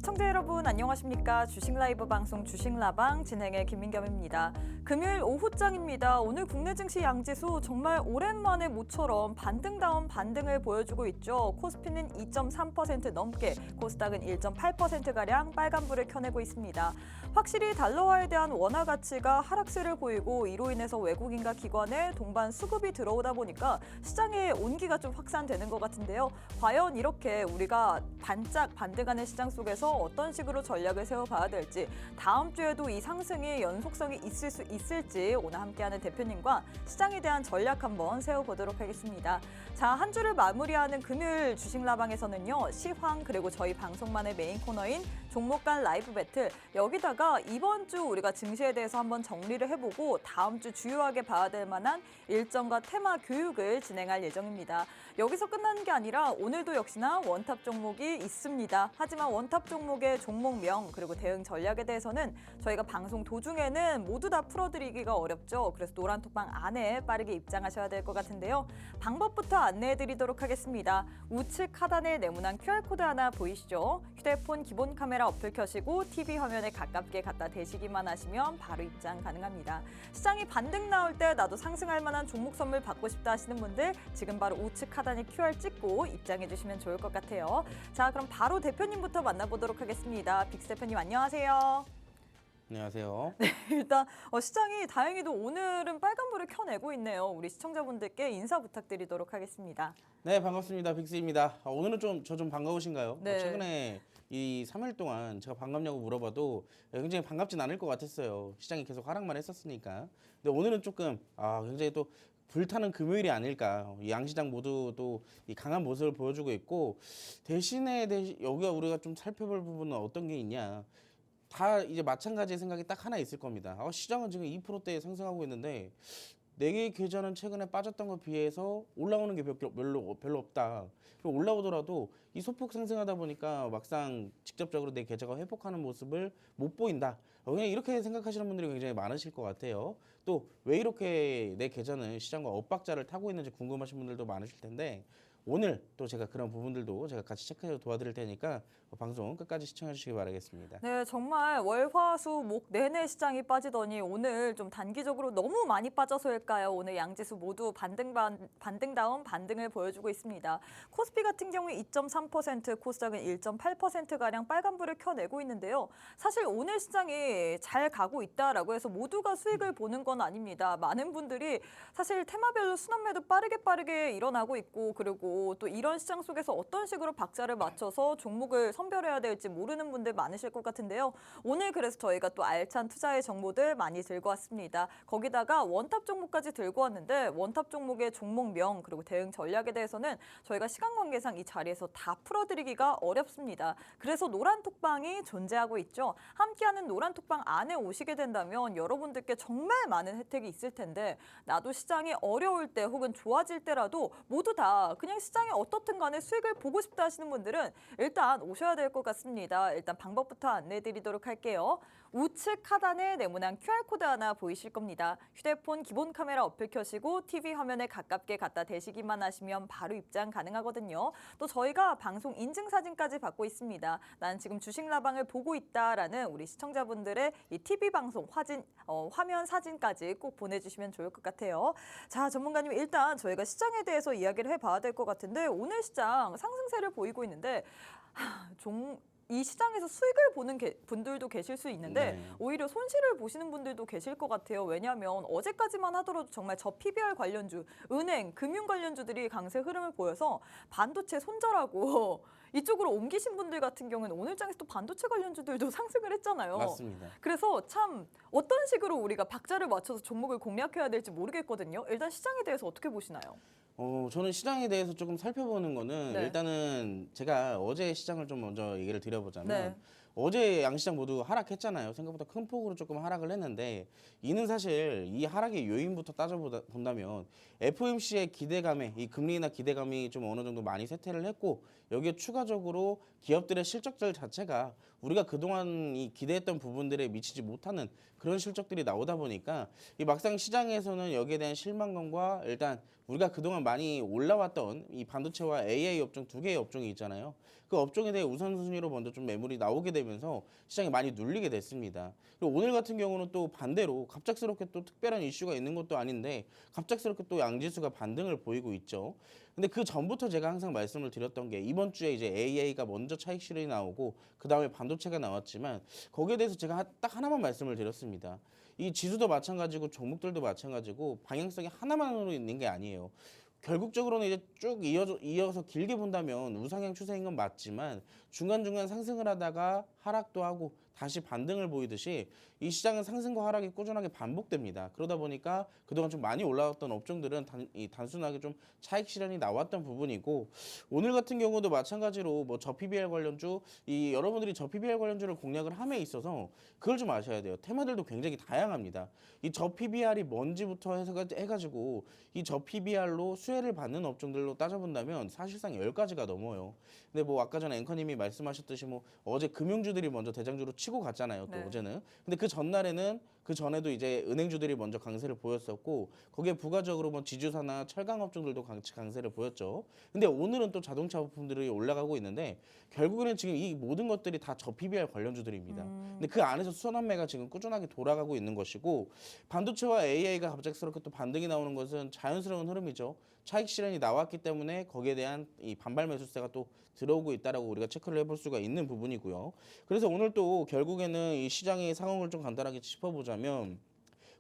시청자 여러분 안녕하십니까? 주식 라이브 방송 주식라방 진행의 김민겸입니다. 금요일 오후장입니다. 오늘 국내 증시 양지수 정말 오랜만에 모처럼 반등다운 반등을 보여주고 있죠. 코스피는 2.3% 넘게, 코스닥은 1.8%가량 빨간불을 켜내고 있습니다. 확실히 달러화에 대한 원화 가치가 하락세를 보이고 이로 인해서 외국인과 기관의 동반 수급이 들어오다 보니까 시장의 온기가 좀 확산되는 것 같은데요. 과연 이렇게 우리가 반짝 반등하는 시장 속에서 어떤 식으로 전략을 세워봐야 될지, 다음 주에도 이 상승이 연속성이 있을 수 있을지 오늘 함께하는 대표님과 시장에 대한 전략 한번 세워보도록 하겠습니다. 자, 한 주를 마무리하는 금요일 주식라방에서는요, 시황 그리고 저희 방송만의 메인 코너인 종목 간 라이브 배틀, 여기다가 이번 주 우리가 증시에 대해서 한번 정리를 해보고 다음 주 주요하게 봐야 될 만한 일정과 테마 교육을 진행할 예정입니다. 여기서 끝나는 게 아니라 오늘도 역시나 원탑 종목이 있습니다. 하지만 원탑 종목의 종목명 그리고 대응 전략에 대해서는 저희가 방송 도중에는 모두 다 풀어드리기가 어렵죠. 그래서 노란톡방 안에 빠르게 입장하셔야 될 것 같은데요. 방법부터 안내해드리도록 하겠습니다. 우측 하단에 네모난 QR코드 하나 보이시죠? 휴대폰 기본 카메라 어플 켜시고 TV 화면에 가깝게 갖다 대시기만 하시면 바로 입장 가능합니다. 시장이 반등 나올 때 나도 상승할 만한 종목 선물 받고 싶다 하시는 분들 지금 바로 우측 하단에 QR 찍고 입장해 주시면 좋을 것 같아요. 자, 그럼 바로 대표님부터 만나보도록 하겠습니다. 빅스 대표님 안녕하세요. 안녕하세요. 네, 일단 시장이 다행히도 오늘은 빨간불을 켜내고 있네요. 우리 시청자분들께 인사 부탁드리도록 하겠습니다. 네, 반갑습니다. 빅스입니다. 오늘은 저 좀 반가우신가요? 네. 최근에 이 3일 동안 제가 반갑냐고 물어봐도 굉장히 반갑진 않을 것 같았어요. 시장이 계속 하락만 했었으니까. 근데 오늘은 조금 굉장히 또 불타는 금요일이 아닐까. 이 양시장 모두 또 이 강한 모습을 보여주고 있고, 대신에 여기가 우리가 좀 살펴볼 부분은 어떤 게 있냐. 다 이제 마찬가지의 생각이 딱 하나 있을 겁니다. 시장은 지금 2%대 상승하고 있는데 네 개의 계좌는 최근에 빠졌던 것에 비해서 올라오는 게 별로 없다. 그리고 올라오더라도 이 소폭 상승하다 보니까 막상 직접적으로 내 계좌가 회복하는 모습을 못 보인다. 그냥 이렇게 생각하시는 분들이 굉장히 많으실 것 같아요. 또 왜 이렇게 내 계좌는 시장과 엇박자를 타고 있는지 궁금하신 분들도 많으실 텐데, 오늘 또 제가 그런 부분들도 제가 같이 체크해서 도와드릴 테니까 방송 끝까지 시청해 주시기 바라겠습니다. 네, 정말 월, 화, 수, 목 내내 시장이 빠지더니 오늘 좀 단기적으로 너무 많이 빠져서일까요? 오늘 양지수 모두 반등다운 반등을 보여주고 있습니다. 코스피 같은 경우에 2.3%, 코스닥은 1.8%가량 빨간불을 켜내고 있는데요. 사실 오늘 시장이 잘 가고 있다라고 해서 모두가 수익을 보는 건 아닙니다. 많은 분들이 사실 테마별로 순환매도 빠르게 일어나고 있고, 그리고 또 이런 시장 속에서 어떤 식으로 박자를 맞춰서 종목을 선별해야 될지 모르는 분들 많으실 것 같은데요. 오늘 그래서 저희가 또 알찬 투자의 정보들 많이 들고 왔습니다. 거기다가 원탑 종목까지 들고 왔는데, 원탑 종목의 종목명 그리고 대응 전략에 대해서는 저희가 시간 관계상 이 자리에서 다 풀어드리기가 어렵습니다. 그래서 노란톡방이 존재하고 있죠. 함께하는 노란톡방 안에 오시게 된다면 여러분들께 정말 많은 혜택이 있을 텐데, 나도 시장이 어려울 때 혹은 좋아질 때라도 모두 다 그냥 시장이 어떻든 간에 수익을 보고 싶다 하시는 분들은 일단 오셔야 될 것 같습니다. 일단 방법부터 안내해 드리도록 할게요. 우측 하단에 네모난 QR코드 하나 보이실 겁니다. 휴대폰 기본 카메라 어플 켜시고 TV 화면에 가깝게 갖다 대시기만 하시면 바로 입장 가능하거든요. 또 저희가 방송 인증사진까지 받고 있습니다. 난 지금 주식라방을 보고 있다라는 우리 시청자분들의 이 TV 방송 화면 사진까지 꼭 보내주시면 좋을 것 같아요. 자, 전문가님, 일단 저희가 시장에 대해서 이야기를 해봐야 될 것 같은데, 오늘 시장 상승세를 보이고 있는데 이 시장에서 수익을 보는 분들도 계실 수 있는데, 네. 오히려 손실을 보시는 분들도 계실 것 같아요. 왜냐하면 어제까지만 하더라도 정말 저 PBR 관련주, 은행, 금융 관련주들이 강세 흐름을 보여서 반도체 손절하고 이쪽으로 옮기신 분들 같은 경우는 오늘 장에서 또 반도체 관련주들도 상승을 했잖아요. 맞습니다. 그래서 참 어떤 식으로 우리가 박자를 맞춰서 종목을 공략해야 될지 모르겠거든요. 일단 시장에 대해서 어떻게 보시나요? 저는 시장에 대해서 조금 살펴보는 거는, 네. 일단은 제가 어제 시장을 좀 먼저 얘기를 드려보자면, 네. 어제 양시장 모두 하락했잖아요. 생각보다 큰 폭으로 조금 하락을 했는데, 이는 사실 이 하락의 요인부터 따져본다면 FOMC의 기대감에, 이 금리 인하 기대감이 좀 어느 정도 많이 쇠퇴를 했고, 여기에 추가적으로 기업들의 실적들 자체가 우리가 그동안 이 기대했던 부분들에 미치지 못하는 그런 실적들이 나오다 보니까 이 막상 시장에서는 여기에 대한 실망감과 일단 우리가 그동안 많이 올라왔던 이 반도체와 AI 업종 두 개의 업종이 있잖아요. 그 업종에 대해 우선순위로 먼저 좀 매물이 나오게 되면서 시장이 많이 눌리게 됐습니다. 그리고 오늘 같은 경우는 또 반대로 갑작스럽게 또 특별한 이슈가 있는 것도 아닌데 갑작스럽게 또 양지수가 반등을 보이고 있죠. 근데 그 전부터 제가 항상 말씀을 드렸던 게 이번 주에 이제 AI가 먼저 차익 실현이 나오고 그 다음에 반도체가 나왔지만 거기에 대해서 제가 딱 하나만 말씀을 드렸습니다. 이 지수도 마찬가지고 종목들도 마찬가지고 방향성이 하나만으로 있는 게 아니에요. 결국적으로는 이제 쭉 이어서 길게 본다면 우상향 추세인 건 맞지만 중간중간 상승을 하다가 하락도 하고 다시 반등을 보이듯이 이 시장은 상승과 하락이 꾸준하게 반복됩니다. 그러다 보니까 그동안 좀 많이 올라왔던 업종들은 단순하게 좀 차익 실현이 나왔던 부분이고 오늘 같은 경우도 마찬가지로 뭐 저PBR 관련주 여러분들이 저PBR 관련주를 공략을 함에 있어서 그걸 좀 아셔야 돼요. 테마들도 굉장히 다양합니다. 이 저PBR이 뭔지부터 해가지고 이 저PBR로 수혜를 받는 업종들로 따져본다면 사실상 10가지가 넘어요. 근데 뭐 아까 전에 앵커님이 말씀하셨듯이 뭐 어제 금융주들이 먼저 대장주로 치고 갔잖아요. 또 네. 어제는. 근데 그 전날에는 그 전에도 이제 은행주들이 먼저 강세를 보였었고 거기에 부가적으로 뭐 지주사나 철강 업종들도 강세를 보였죠. 근데 오늘은 또 자동차 부품들이 올라가고 있는데 결국에는 지금 이 모든 것들이 다 저PBR 관련주들입니다. 근데 그 안에서 수선환매가 지금 꾸준하게 돌아가고 있는 것이고 반도체와 AI가 갑작스럽게 또 반등이 나오는 것은 자연스러운 흐름이죠. 차익 실현이 나왔기 때문에 거기에 대한 이 반발 매수세가 또 들어오고 있다라고 우리가 체크를 해볼 수가 있는 부분이고요. 그래서 오늘 또 결국에는 이 시장의 상황을 좀 간단하게 짚어보자면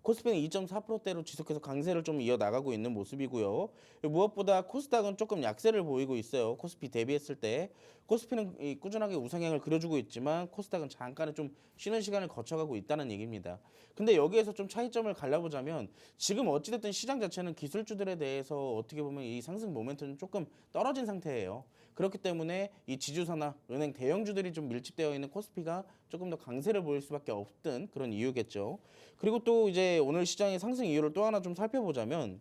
코스피는 2.4%대로 지속해서 강세를 좀 이어나가고 있는 모습이고요. 무엇보다 코스닥은 조금 약세를 보이고 있어요. 코스피 대비했을 때. 코스피는 꾸준하게 우상향을 그려주고 있지만 코스닥은 잠깐의 좀 쉬는 시간을 거쳐가고 있다는 얘기입니다. 근데 여기에서 좀 차이점을 갈라보자면 지금 어찌됐든 시장 자체는 기술주들에 대해서 어떻게 보면 이 상승 모멘텀이 조금 떨어진 상태예요. 그렇기 때문에 이 지주사나 은행 대형주들이 좀 밀집되어 있는 코스피가 조금 더 강세를 보일 수밖에 없던 그런 이유겠죠. 그리고 또 이제 오늘 시장의 상승 이유를 또 하나 좀 살펴보자면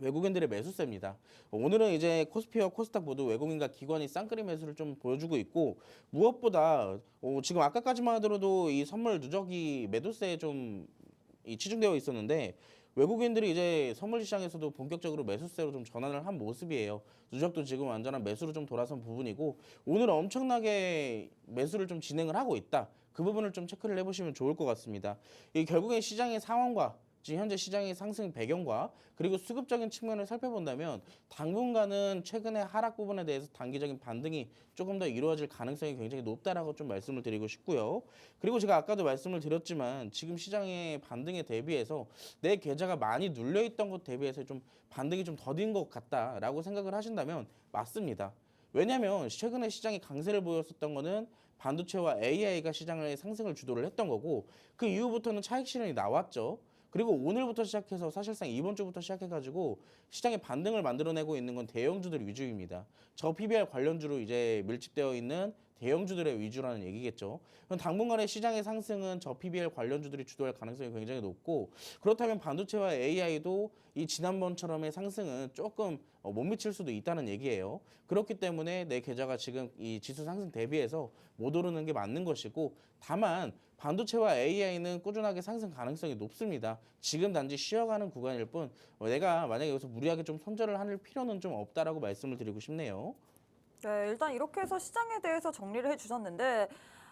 외국인들의 매수세입니다. 오늘은 이제 코스피와 코스닥 모두 외국인과 기관이 쌍끌이 매수를 좀 보여주고 있고 무엇보다 지금 아까까지만 하더라도 이 선물 누적이 매도세에 좀 치중되어 있었는데 외국인들이 이제 선물 시장에서도 본격적으로 매수세로 좀 전환을 한 모습이에요. 누적도 지금 완전한 매수로 좀 돌아선 부분이고 오늘 엄청나게 매수를 좀 진행을 하고 있다. 그 부분을 좀 체크를 해보시면 좋을 것 같습니다. 이 결국엔 시장의 상황과 지금 현재 시장의 상승 배경과 그리고 수급적인 측면을 살펴본다면 당분간은 최근의 하락 부분에 대해서 단기적인 반등이 조금 더 이루어질 가능성이 굉장히 높다라고 좀 말씀을 드리고 싶고요. 그리고 제가 아까도 말씀을 드렸지만 지금 시장의 반등에 대비해서 내 계좌가 많이 눌려있던 것 대비해서 좀 반등이 좀 더딘 것 같다라고 생각을 하신다면 맞습니다. 왜냐하면 최근에 시장이 강세를 보였었던 거는 반도체와 AI가 시장의 상승을 주도를 했던 거고 그 이후부터는 차익 실현이 나왔죠. 그리고 오늘부터 시작해서 사실상 이번 주부터 시작해가지고 시장의 반등을 만들어내고 있는 건 대형주들 위주입니다. 저 PBR 관련주로 이제 밀집되어 있는 대형주들의 위주라는 얘기겠죠. 그럼 당분간의 시장의 상승은 저 PBR 관련주들이 주도할 가능성이 굉장히 높고 그렇다면 반도체와 AI도 이 지난번처럼의 상승은 조금 못 미칠 수도 있다는 얘기예요. 그렇기 때문에 내 계좌가 지금 이 지수 상승 대비해서 못 오르는 게 맞는 것이고 다만 반도체와 AI는 꾸준하게 상승 가능성이 높습니다. 지금 단지 쉬어가는 구간일 뿐 내가 만약에 여기서 무리하게 좀 손절을 할 필요는 좀 없다라고 말씀을 드리고 싶네요. 네, 일단 이렇게 해서 시장에 대해서 정리를 해주셨는데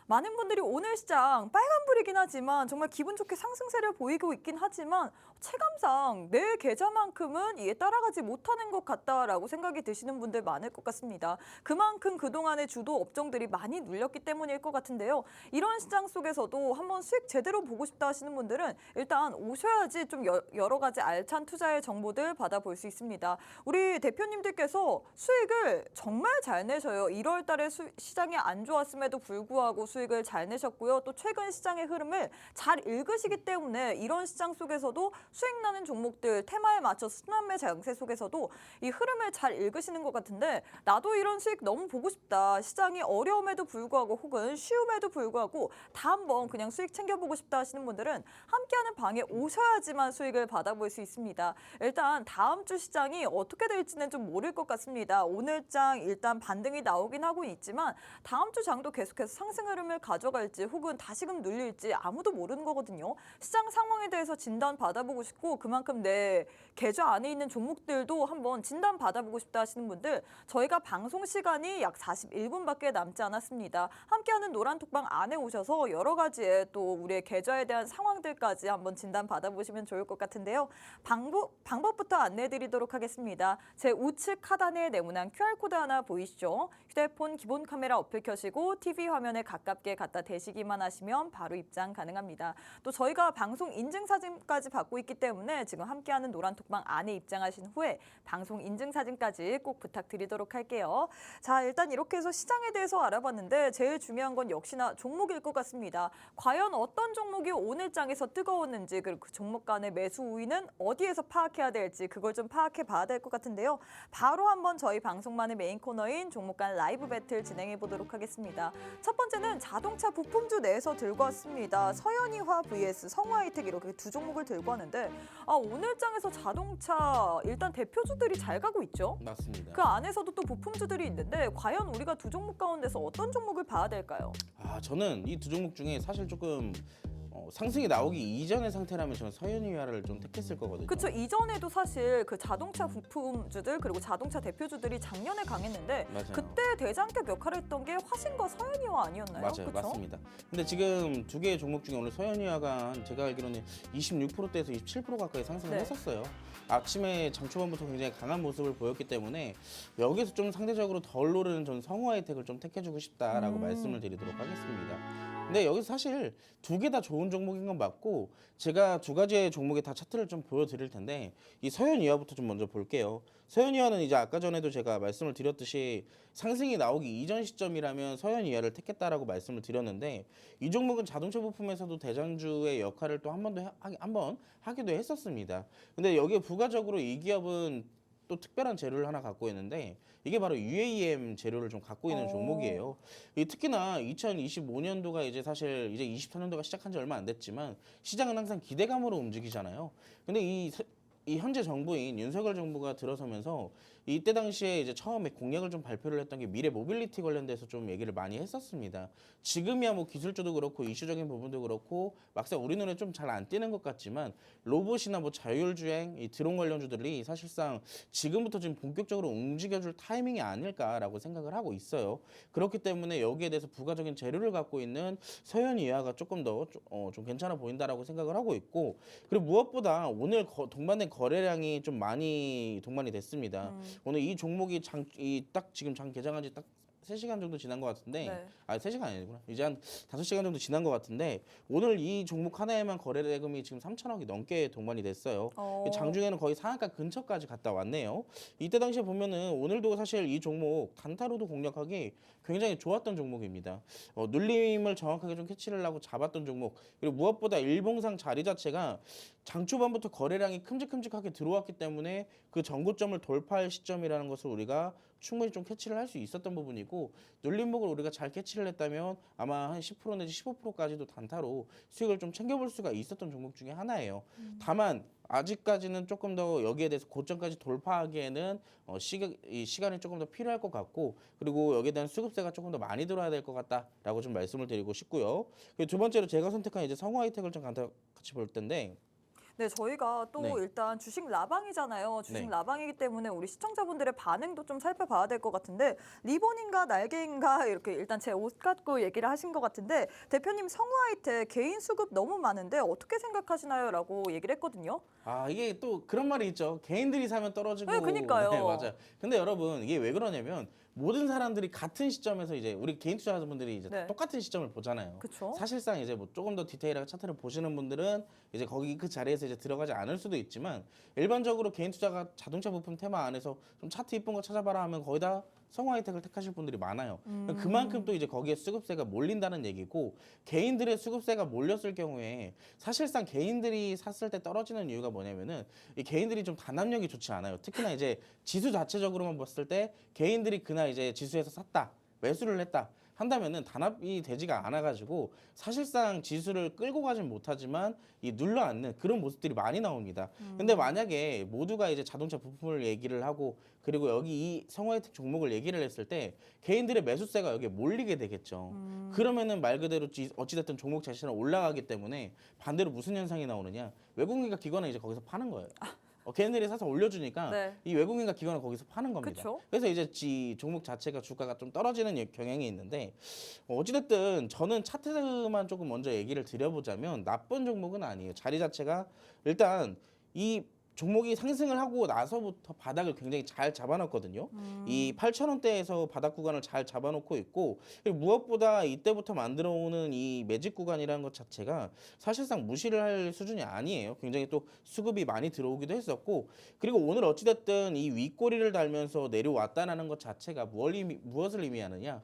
많은 분들이 오늘 시장 빨간불이긴 하지만 정말 기분 좋게 상승세를 보이고 있긴 하지만 체감상 내 계좌만큼은 이에 따라가지 못하는 것 같다라고 생각이 드시는 분들 많을 것 같습니다. 그만큼 그동안의 주도 업종들이 많이 눌렸기 때문일 것 같은데요. 이런 시장 속에서도 한번 수익 제대로 보고 싶다 하시는 분들은 일단 오셔야지 좀 여러 가지 알찬 투자의 정보들 받아볼 수 있습니다. 우리 대표님들께서 수익을 정말 잘 내셔요. 1월 달에 시장이 안 좋았음에도 불구하고 수익을 잘 내셨고요. 또 최근 시장의 흐름을 잘 읽으시기 때문에 이런 시장 속에서도 수익 나는 종목들 테마에 맞춰 순환매 장세 속에서도 이 흐름을 잘 읽으시는 것 같은데 나도 이런 수익 너무 보고 싶다. 시장이 어려움에도 불구하고 혹은 쉬움에도 불구하고 다 한번 그냥 수익 챙겨보고 싶다 하시는 분들은 함께하는 방에 오셔야지만 수익을 받아볼 수 있습니다. 일단 다음 주 시장이 어떻게 될지는 좀 모를 것 같습니다. 오늘 장 일단 반등이 나오긴 하고 있지만 다음 주 장도 계속해서 상승 흐름을 고점을 가져갈지 혹은 다시금 눌릴지 아무도 모르는 거거든요. 시장 상황에 대해서 진단 받아보고 싶고 그만큼 내 계좌 안에 있는 종목들도 한번 진단 받아보고 싶다 하시는 분들 저희가 방송 시간이 약 41분밖에 남지 않았습니다. 함께하는 노란톡방 안에 오셔서 여러 가지의 또 우리의 계좌에 대한 상황들까지 한번 진단 받아보시면 좋을 것 같은데요. 방법부터 안내해드리도록 하겠습니다. 제 우측 하단에 네모난 QR코드 하나 보이시죠? 휴대폰 기본 카메라 어플 켜시고 TV 화면에 가깝게 갖다 대시기만 하시면 바로 입장 가능합니다. 또 저희가 방송 인증사진까지 받고 있기 때문에 지금 함께하는 노란톡방 안에 입장하신 후에 방송 인증사진까지 꼭 부탁드리도록 할게요. 자, 일단 이렇게 해서 시장에 대해서 알아봤는데 제일 중요한 건 역시나 종목일 것 같습니다. 과연 어떤 종목이 오늘장에서 뜨거웠는지 그리고 그 종목 간의 매수 우위는 어디에서 파악해야 될지 그걸 좀 파악해 봐야 될 것 같은데요. 바로 한번 저희 방송만의 메인 코너인 종목 간 라이브 배틀 진행해 보도록 하겠습니다. 첫 번째는 자동차 부품주 내에서 들고 왔습니다. 서현이화 vs 성화이텍 이렇게 두 종목을 들고 왔는데 오늘장에서 자동차 일단 대표주들이 잘 가고 있죠. 맞습니다. 그 안에서도 또 부품주들이 있는데 과연 우리가 두 종목 가운데서 어떤 종목을 봐야 될까요? 저는 이 두 종목 중에 사실 조금 상승이 나오기 이전의 상태라면 저는 서현이화를 좀 택했을 거거든요. 그렇죠. 이전에도 사실 그 자동차 부품주들 그리고 자동차 대표주들이 작년에 강했는데 맞아요. 그때 대장격 역할을 했던 게 화신과 서현이화 아니었나요? 맞아요, 그쵸? 맞습니다. 근데 지금 두 개의 종목 중에 오늘 서현이화가 제가 알기로는 26%대에서 27% 가까이 상승을 네. 했었어요. 아침에 장 초반부터 굉장히 강한 모습을 보였기 때문에 여기서 좀 상대적으로 덜 오르는 전 성화혜택을 좀 택해주고 싶다라고 말씀을 드리도록 하겠습니다. 근데 여기서 사실 두 개 다 좋은 종목인 건 맞고 제가 두 가지의 종목의 다 차트를 좀 보여드릴 텐데 이 서현이화부터 좀 먼저 볼게요. 서현이화는 이제 아까 전에도 제가 말씀을 드렸듯이 상승이 나오기 이전 시점이라면 서현이화를 택했다라고 말씀을 드렸는데 이 종목은 자동차 부품에서도 대장주의 역할을 또 한 번 하기도 했었습니다. 근데 여기에 부가적으로 이 기업은 또 특별한 재료를 하나 갖고 있는데 이게 바로 UAM 재료를 좀 갖고 있는 종목이에요. 특히나 2025년도가 이제 사실 이제 24년도가 시작한 지 얼마 안 됐지만 시장은 항상 기대감으로 움직이잖아요. 근데 이 현재 정부인 윤석열 정부가 들어서면서 이때 당시에 이제 처음에 공약을 좀 발표를 했던 게 미래 모빌리티 관련돼서 좀 얘기를 많이 했었습니다. 지금이야 뭐 기술적도 그렇고 이슈적인 부분도 그렇고 막상 우리 눈에 좀 잘 안 띄는 것 같지만 로봇이나 뭐 자율주행, 이 드론 관련주들이 사실상 지금부터 지금 본격적으로 움직여줄 타이밍이 아닐까라고 생각을 하고 있어요. 그렇기 때문에 여기에 대해서 부가적인 재료를 갖고 있는 서현이화가 조금 더 좀 괜찮아 보인다라고 생각을 하고 있고 그리고 무엇보다 오늘 동반된 거래량이 좀 많이 동반이 됐습니다. 오늘 이 종목이 딱 지금 장 개장한 지 딱 3시간 정도 지난 것 같은데 네. 3시간 아니구나. 이제 한 5시간 정도 지난 것 같은데 오늘 이 종목 하나에만 거래 대금이 지금 3천억이 넘게 동반이 됐어요. 장중에는 거의 상한가 근처까지 갔다 왔네요. 이때 당시에 보면은 오늘도 사실 이 종목 단타로도 공략하기 굉장히 좋았던 종목입니다. 눌림을 정확하게 좀 캐치를 하고 잡았던 종목 그리고 무엇보다 일봉상 자리 자체가 장 초반부터 거래량이 큼직큼직하게 들어왔기 때문에 그 전고점을 돌파할 시점이라는 것을 우리가 충분히 좀 캐치를 할 수 있었던 부분이고 눌림목을 우리가 잘 캐치를 했다면 아마 한 10% 내지 15%까지도 단타로 수익을 좀 챙겨볼 수가 있었던 종목 중에 하나예요. 다만 아직까지는 조금 더 여기에 대해서 고점까지 돌파하기에는 시간이 조금 더 필요할 것 같고 그리고 여기에 대한 수급세가 조금 더 많이 들어야 될 것 같다라고 좀 말씀을 드리고 싶고요. 그리고 두 번째로 제가 선택한 이제 성화이텍을 좀 같이 볼 텐데 네, 저희가 또 네. 일단 주식 라방이잖아요. 주식 네. 라방이기 때문에 우리 시청자분들의 반응도 좀 살펴봐야 될 것 같은데 리본인가 날개인가 이렇게 일단 제 옷 갖고 얘기를 하신 것 같은데 대표님 성우하이텍 개인 수급 너무 많은데 어떻게 생각하시나요? 라고 얘기를 했거든요. 이게 또 그런 말이 있죠. 개인들이 사면 떨어지고. 네, 그니까요. 네, 맞아요. 근데 여러분 이게 왜 그러냐면 모든 사람들이 같은 시점에서 이제 우리 개인 투자자분들이 이제 네. 똑같은 시점을 보잖아요. 그쵸? 사실상 이제 뭐 조금 더 디테일하게 차트를 보시는 분들은 이제 거기 그 자리에서 이제 들어가지 않을 수도 있지만 일반적으로 개인 투자가 자동차 부품 테마 안에서 좀 차트 이쁜 거 찾아봐라 하면 거의 다 성화혜택을 택하실 분들이 많아요. 그만큼 또 이제 거기에 수급세가 몰린다는 얘기고 개인들의 수급세가 몰렸을 경우에 사실상 개인들이 샀을 때 떨어지는 이유가 뭐냐면은 이 개인들이 좀 단합력이 좋지 않아요. 특히나 이제 지수 자체적으로만 봤을 때 개인들이 그날 이제 지수에서 샀다, 매수를 했다. 한다면은 단합이 되지가 않아가지고 사실상 지수를 끌고 가진 못하지만 이 눌러앉는 그런 모습들이 많이 나옵니다. 근데 만약에 모두가 이제 자동차 부품을 얘기를 하고 그리고 여기 이 성화혜택 종목을 얘기를 했을 때 개인들의 매수세가 여기에 몰리게 되겠죠. 그러면은 말 그대로 어찌됐든 종목 자체는 올라가기 때문에 반대로 무슨 현상이 나오느냐? 외국인과 기관은 이제 거기서 파는 거예요. 걔네들이 사서 올려주니까 네. 이 외국인과 기관은 거기서 파는 겁니다. 그쵸? 그래서 이제 이 종목 자체가 주가가 좀 떨어지는 경향이 있는데 어찌됐든 저는 차트만 조금 먼저 얘기를 드려보자면 나쁜 종목은 아니에요. 자리 자체가 일단 이 종목이 상승을 하고 나서부터 바닥을 굉장히 잘 잡아놨거든요. 이 8,000원대에서 바닥 구간을 잘 잡아놓고 있고 그리고 무엇보다 이때부터 만들어오는 이 매직 구간이라는 것 자체가 사실상 무시를 할 수준이 아니에요. 굉장히 또 수급이 많이 들어오기도 했었고 그리고 오늘 어찌됐든 이 윗꼬리를 달면서 내려왔다는 것 자체가 무엇을 의미하느냐.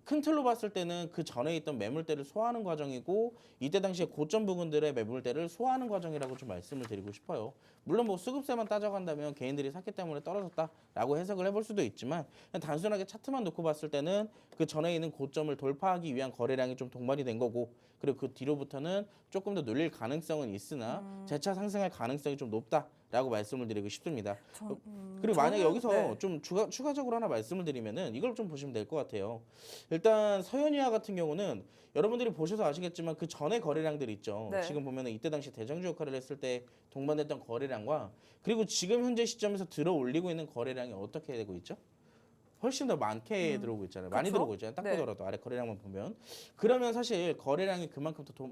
큰 틀로 봤을 때는 그 전에 있던 매물대를 소화하는 과정이고 이때 당시에 고점 부분들의 매물대를 소화하는 과정이라고 좀 말씀을 드리고 싶어요. 물론 뭐 수급세만 따져간다면 개인들이 샀기 때문에 떨어졌다라고 해석을 해볼 수도 있지만 그냥 단순하게 차트만 놓고 봤을 때는 그 전에 있는 고점을 돌파하기 위한 거래량이 좀 동반이 된 거고 그리고 그 뒤로부터는 조금 더 눌릴 가능성은 있으나 재차 상승할 가능성이 좀 높다라고 말씀을 드리고 싶습니다. 그리고 만약에 여기서 네. 좀 추가적으로 하나 말씀을 드리면은 이걸 좀 보시면 될 것 같아요. 일단 서현이와 같은 경우는 여러분들이 보셔서 아시겠지만 그 전에 거래량들 있죠. 네. 지금 보면은 이때 당시 대장주 역할을 했을 때 동반됐던 거래량과 그리고 지금 현재 시점에서 들어 올리고 있는 거래량이 어떻게 되고 있죠? 훨씬 더 많게 들어오고 있잖아요. 많이 그쵸? 들어오고 있잖아요. 딱 네. 보더라도 아래 거래량만 보면 그러면 사실 거래량이 그만큼 더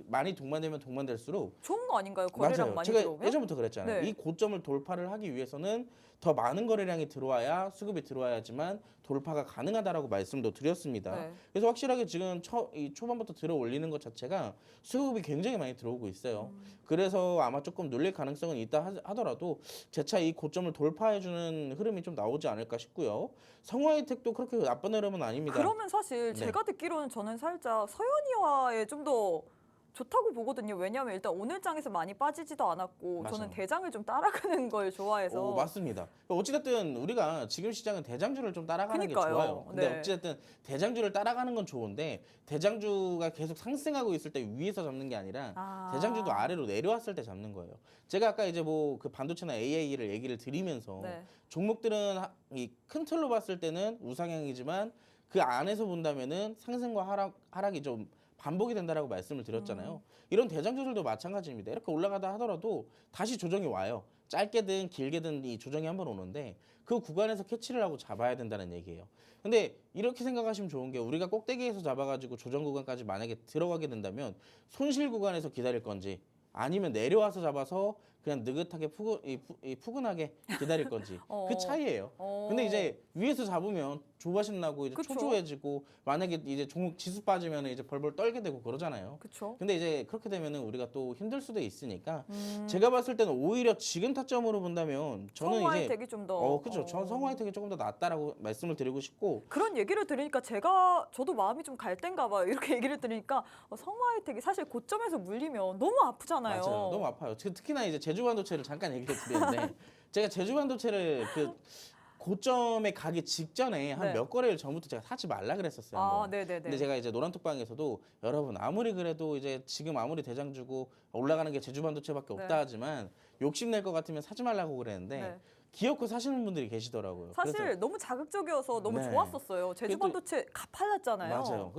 많이 동반되면 동반될수록 좋은 거 아닌가요? 거래량 맞아요. 많이 제가 들어오면? 예전부터 그랬잖아요. 네. 이 고점을 돌파를 하기 위해서는 더 많은 거래량이 들어와야 수급이 들어와야지만 돌파가 가능하다라고 말씀도 드렸습니다. 네. 그래서 확실하게 지금 이 초반부터 들어 올리는 것 자체가 수급이 굉장히 많이 들어오고 있어요. 그래서 아마 조금 눌릴 가능성은 있다 하더라도 재차 이 고점을 돌파해주는 흐름이 좀 나오지 않을까 싶고요. 성화혜택도 그렇게 나쁜 흐름은 아닙니다. 그러면 사실 네. 제가 듣기로는 저는 살짝 서현이와의 좀 더 좋다고 보거든요. 왜냐하면 일단 오늘 장에서 많이 빠지지도 않았고 맞아요. 저는 대장을 좀 따라가는 걸 좋아해서 맞습니다. 어찌됐든 우리가 지금 시장은 대장주를 좀 따라가는 게 그니까요. 좋아요. 근데 네. 어찌됐든 대장주를 따라가는 건 좋은데 대장주가 계속 상승하고 있을 때 위에서 잡는 게 아니라 대장주도 아래로 내려왔을 때 잡는 거예요. 제가 아까 이제 뭐 그 반도체나 AI를 얘기를 드리면서 네. 종목들은 이 큰 틀로 봤을 때는 우상향이지만 그 안에서 본다면은 상승과 하락이 좀 반복이 된다라고 말씀을 드렸잖아요. 이런 대장주들도 마찬가지입니다. 이렇게 올라가다 하더라도 다시 조정이 와요. 짧게든 길게든 이 조정이 한번 오는데 그 구간에서 캐치를 하고 잡아야 된다는 얘기예요. 근데 이렇게 생각하시면 좋은 게 우리가 꼭대기에서 잡아가지고 조정 구간까지 만약에 들어가게 된다면 손실 구간에서 기다릴 건지 아니면 내려와서 잡아서 그냥 느긋하게 푸근하게 기다릴 건지 그 차이예요. 근데 이제 위에서 잡으면 조바심 나고 이제 그쵸. 초조해지고 만약에 이제 종목 지수 빠지면 이제 벌벌 떨게 되고 그러잖아요. 그렇죠. 근데 이제 그렇게 되면은 우리가 또 힘들 수도 있으니까 제가 봤을 때는 오히려 지금 타점으로 본다면 저는 이제 성화혜택이 좀 더 그렇죠. 전 성화혜택이 조금 더 낫다라고 말씀을 드리고 싶고 그런 얘기를 들으니까 저도 마음이 좀 갈 땐가 봐요. 이렇게 얘기를 들으니까 성화혜택이 사실 고점에서 물리면 너무 아프잖아요. 맞아요. 너무 아파요. 특히나 이제 제주반도체를 잠깐 얘기를 드렸는데 제가 제주반도체를 그 고점에 가기 직전에 한 네. 몇 거래일 전부터 제가 사지 말라 그랬었어요. 아, 한번. 네네네. 근데 제가 이제 노란톡방에서도 여러분 아무리 그래도 이제 지금 아무리 대장주고 올라가는 게 제주반도체밖에 없다 네. 하지만 욕심낼 것 같으면 사지 말라고 그랬는데 네. 기어코 사시는 분들이 계시더라고요. 사실 그래서 너무 자극적이어서 너무 네. 좋았었어요. 제주반도체 가팔랐잖아요. 맞아요.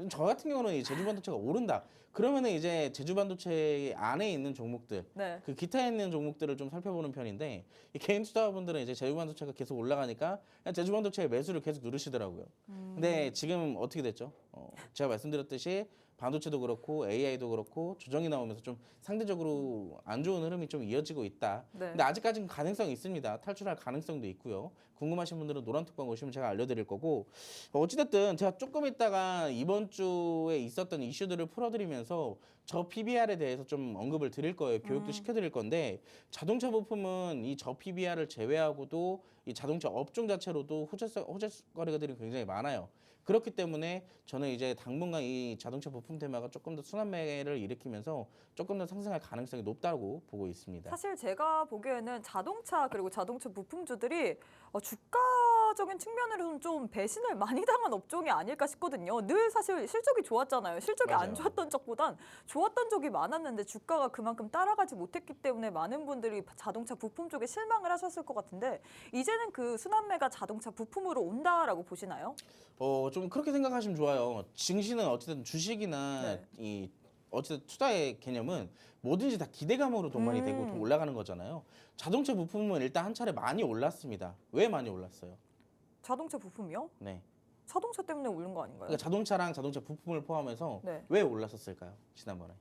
저 같은 경우는 이 제주반도체가 오른다. 그러면은 이제 제주반도체 안에 있는 종목들, 네. 그 기타에 있는 종목들을 좀 살펴보는 편인데 이 개인 투자분들은 이제 제주반도체가 계속 올라가니까 그냥 제주반도체의 매수를 계속 누르시더라고요. 근데 지금 어떻게 됐죠? 제가 말씀드렸듯이 반도체도 그렇고 AI도 그렇고 조정이 나오면서 좀 상대적으로 안 좋은 흐름이 좀 이어지고 있다. 네. 근데 아직까지는 가능성이 있습니다. 탈출할 가능성도 있고요. 궁금하신 분들은 노란톡방 오시면 제가 알려드릴 거고 어찌됐든 제가 조금 있다가 이번 주에 있었던 이슈들을 풀어드리면서 저 PBR에 대해서 좀 언급을 드릴 거예요. 교육도 시켜드릴 건데 자동차 부품은 이 저 PBR을 제외하고도 이 자동차 업종 자체로도 호재거래가들이 굉장히 많아요. 그렇기 때문에 저는 이제 당분간 이 자동차 부품 테마가 조금 더 순환매를 일으키면서 조금 더 상승할 가능성이 높다고 보고 있습니다. 사실 제가 보기에는 자동차 그리고 자동차 부품주들이 주가 주가적인 측면으로는 좀 배신을 많이 당한 업종이 아닐까 싶거든요. 늘 사실 실적이 좋았잖아요. 실적이 맞아요. 안 좋았던 적보단 좋았던 적이 많았는데 주가가 그만큼 따라가지 못했기 때문에 많은 분들이 자동차 부품 쪽에 실망을 하셨을 것 같은데 이제는 그 순환매가 자동차 부품으로 온다라고 보시나요? 좀 그렇게 생각하시면 좋아요. 증시는 어쨌든 주식이나 네. 이 어쨌든 투자의 개념은 뭐든지 다 기대감으로 동반이 되고 좀 올라가는 거잖아요. 자동차 부품은 일단 한 차례 많이 올랐습니다. 왜 많이 올랐어요? 자동차 부품이요? 네. 자동차 때문에 오른 거 아닌가요? 그러니까 자동차랑 자동차 부품을 포함해서 네. 왜 올랐었을까요? 지난번에.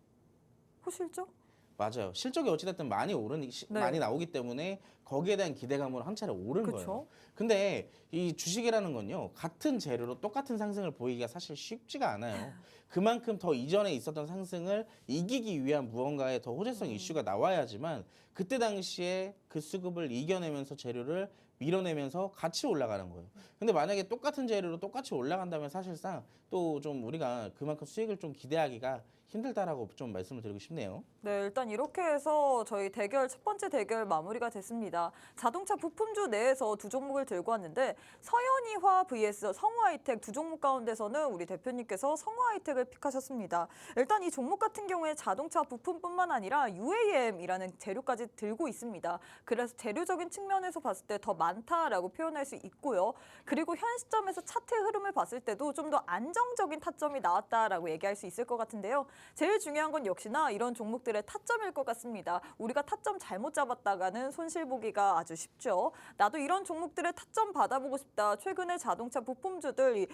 호실적? 맞아요. 실적이 어찌됐든 많이 네. 많이 나오기 때문에 거기에 대한 기대감으로 한 차례 오른 그쵸. 거예요. 근데 이 주식이라는 건요. 같은 재료로 똑같은 상승을 보이기가 사실 쉽지가 않아요. 그만큼 더 이전에 있었던 상승을 이기기 위한 무언가의 더 호재성 이슈가 나와야지만 그때 당시에 그 수급을 이겨내면서 재료를 밀어내면서 같이 올라가는 거예요. 근데 만약에 똑같은 재료로 똑같이 올라간다면 사실상 또 좀 우리가 그만큼 수익을 좀 기대하기가 힘들다라고 좀 말씀을 드리고 싶네요. 네, 일단 이렇게 해서 저희 대결 첫 번째 대결 마무리가 됐습니다. 자동차 부품주 내에서 두 종목을 들고 왔는데 서현이화 vs 성우하이텍 두 종목 가운데서는 우리 대표님께서 성우하이텍을 픽하셨습니다. 일단 이 종목 같은 경우에 자동차 부품뿐만 아니라 UAM이라는 재료까지 들고 있습니다. 그래서 재료적인 측면에서 봤을 때 더 많다라고 표현할 수 있고요. 그리고 현 시점에서 차트 흐름을 봤을 때도 좀 더 안정적인 타점이 나왔다라고 얘기할 수 있을 것 같은데요. 제일 중요한 건 역시나 이런 종목들의 타점일 것 같습니다. 우리가 타점 잘못 잡았다가는 손실 보기가 아주 쉽죠. 나도 이런 종목들의 타점 받아보고 싶다. 최근에 자동차 부품주들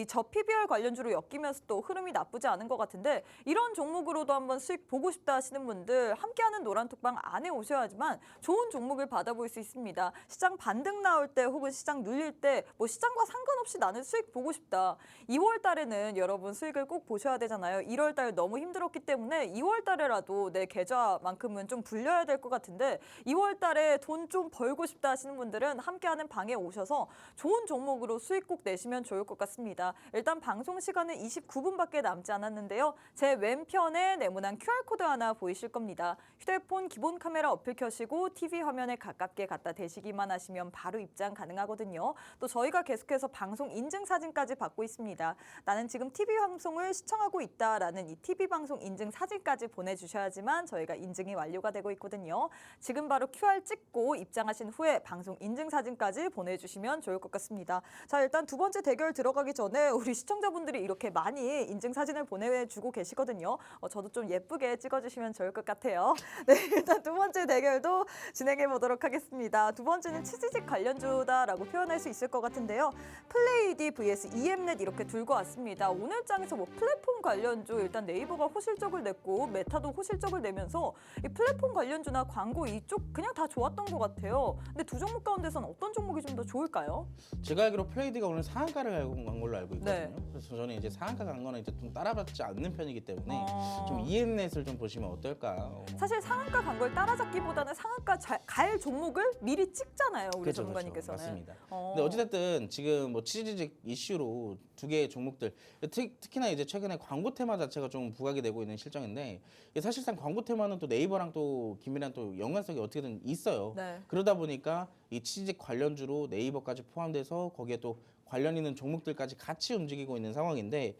저 PBR 관련주로 엮이면서 또 흐름이 나쁘지 않은 것 같은데 이런 종목으로도 한번 수익 보고 싶다 하시는 분들 함께하는 노란톡방 안에 오셔야지만 좋은 종목을 받아볼 수 있습니다. 시장 반등 나올 때 혹은 시장 눌릴 때 뭐 시장과 상관없이 나는 수익 보고 싶다. 2월 달에는 여러분 수익을 꼭 보셔야 되잖아요. 1월 달 너무 힘들었기 때문에 2월 달에라도 내 계좌만큼은 좀 불려야 될 것 같은데 2월 달에 돈 좀 벌고 싶다 하시는 분들은 함께하는 방에 오셔서 좋은 종목으로 수익 꼭 내시면 좋을 것 같습니다. 일단 방송 시간은 29분밖에 남지 않았는데요. 제 왼편에 네모난 QR코드 하나 보이실 겁니다. 휴대폰 기본 카메라 어플 켜시고 TV 화면에 가깝게 갖다 대시기만 하시면 바로 입장 가능하거든요. 또 저희가 계속해서 방송 인증 사진까지 받고 있습니다. 나는 지금 TV 방송을 시청하고 있다라는 이 TV 방송 인증 사진까지 보내주셔야지만 저희가 인증이 완료가 되고 있거든요. 지금 바로 QR 찍고 입장하신 후에 방송 인증 사진까지 보내주시면 좋을 것 같습니다. 자, 일단 두 번째 대결 들어가기 전에 우리 시청자분들이 이렇게 많이 인증 사진을 보내주고 계시거든요. 저도 좀 예쁘게 찍어주시면 좋을 것 같아요. 네, 일단 두 번째 대결도 진행해 보도록 하겠습니다. 두 번째는 치즈직 관련주다라고 표현할 수 있을 것 같은데요. 플레이디 vs EM넷 이렇게 들고 왔습니다. 오늘 장에서 뭐 플랫폼 관련주 일단 네이버가 호실적을 냈고 메타도 호실적을 내면서 이 플랫폼 관련주나 광고 이쪽 그냥 다 좋았던 것 같아요. 근데 두 종목 가운데서는 어떤 종목이 좀 더 좋을까요? 제가 알기로 플레이드가 오늘 상한가를 간 걸로 알고 있거든요. 네. 그래서 저는 이제 상한가 간 거는 이제 좀 따라잡지 않는 편이기 때문에 어. 좀 EM넷을 좀 보시면 어떨까. 사실 상한가 간 걸 따라잡기보다는 상한가 갈 종목을 미리 찍잖아요, 우리 그렇죠, 전문가님께서는. 맞습니다. 어. 근데 어찌됐든 지금 뭐 치즈직 이슈로 두 개의 종목들 특히나 이제 최근에 광고 테마 자체가 좀 부각이 되고 있는 실정인데 사실상 광고 테마는 또 네이버랑 또 긴밀한 또 연관성이 어떻게든 있어요. 네. 그러다 보니까 이 치즈직 관련주로 네이버까지 포함돼서 거기에 또 관련 있는 종목들까지 같이 움직이고 있는 상황인데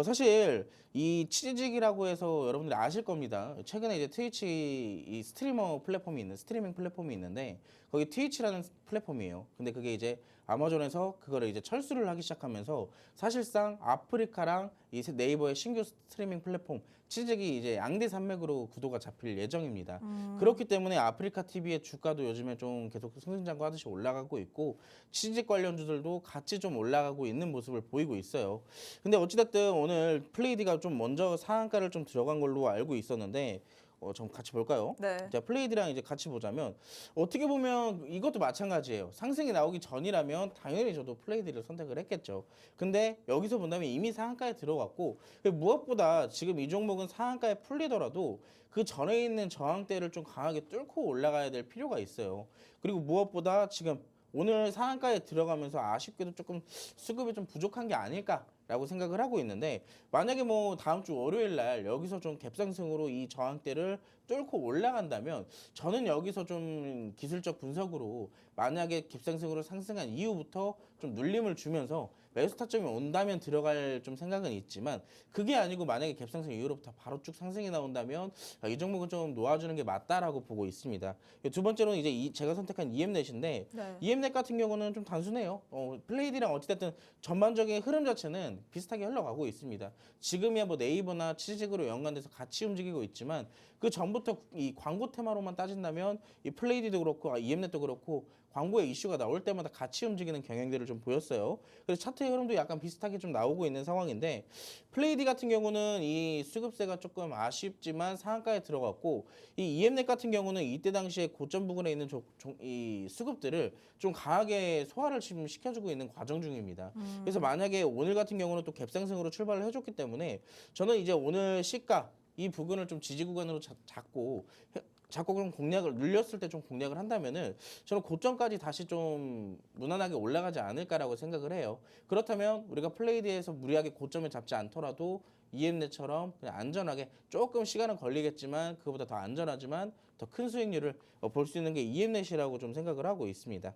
사실 이 치즈직이라고 해서 여러분들이 아실 겁니다. 최근에 이제 트위치 이 스트리밍 플랫폼이 있는데 거기 트위치라는 플랫폼이에요. 근데 그게 이제 아마존에서 그거를 이제 철수를 하기 시작하면서 사실상 아프리카랑 이 네이버의 신규 스트리밍 플랫폼 치즈직이 이제 양대 산맥으로 구도가 잡힐 예정입니다. 그렇기 때문에 아프리카 TV의 주가도 요즘에 좀 계속 승승장구하듯이 올라가고 있고 치즈직 관련주들도 같이 좀 올라가고 있는 모습을 보이고 있어요. 근데 어찌됐든 오늘 플레이디가 좀 먼저 상한가를 좀 들어간 걸로 알고 있었는데 좀 같이 볼까요? 네. 자, 플레이드랑 이제 같이 보자면 어떻게 보면 이것도 마찬가지예요. 상승이 나오기 전이라면 당연히 저도 플레이드를 선택을 했겠죠. 근데 여기서 본다면 이미 상한가에 들어갔고 무엇보다 지금 이 종목은 상한가에 풀리더라도 그 전에 있는 저항대를 좀 강하게 뚫고 올라가야 될 필요가 있어요. 그리고 무엇보다 지금 오늘 상한가에 들어가면서 아쉽게도 조금 수급이 좀 부족한 게 아닐까라고 생각을 하고 있는데, 만약에 뭐 다음 주 월요일 날 여기서 좀 갭상승으로 이 저항대를 뚫고 올라간다면 저는 여기서 좀 기술적 분석으로 만약에 갭상승으로 상승한 이후부터 좀 눌림을 주면서 매수 타점이 온다면 들어갈 좀 생각은 있지만, 그게 아니고 만약에 갭상승 이후로부터 바로 쭉 상승이 나온다면 이 종목은 좀 놓아주는 게 맞다라고 보고 있습니다. 두 번째로는 이제 제가 선택한 EM넷인데, 네. EM넷 같은 경우는 좀 단순해요. 플레이디랑 어찌됐든 전반적인 흐름 자체는 비슷하게 흘러가고 있습니다. 지금이야 뭐 네이버나 치직으로 연관돼서 같이 움직이고 있지만, 그 전부터 이 광고 테마로만 따진다면 이 플레이디도 그렇고 EM넷도 그렇고 광고의 이슈가 나올 때마다 같이 움직이는 경향들을 좀 보였어요. 그래서 차트의 흐름도 약간 비슷하게 좀 나오고 있는 상황인데, 플레이디 같은 경우는 이 수급세가 조금 아쉽지만 상한가에 들어갔고, 이 EM넷 같은 경우는 이때 당시에 고점 부근에 있는 이 수급들을 좀 강하게 소화를 지금 시켜주고 있는 과정 중입니다. 그래서 만약에 오늘 같은 경우는 또 갭상승으로 출발을 해줬기 때문에 저는 이제 오늘 시가 이 부분을 좀 지지 구간으로 잡고 그럼 공략을 눌렸을 때 좀 공략을 한다면은 저는 고점까지 다시 좀 무난하게 올라가지 않을까라고 생각을 해요. 그렇다면 우리가 플레이드에서 무리하게 고점을 잡지 않더라도 EM넷처럼 그냥 안전하게, 조금 시간은 걸리겠지만 그거보다 더 안전하지만 더 큰 수익률을 볼 수 있는 게 EM넷이라고 좀 생각을 하고 있습니다.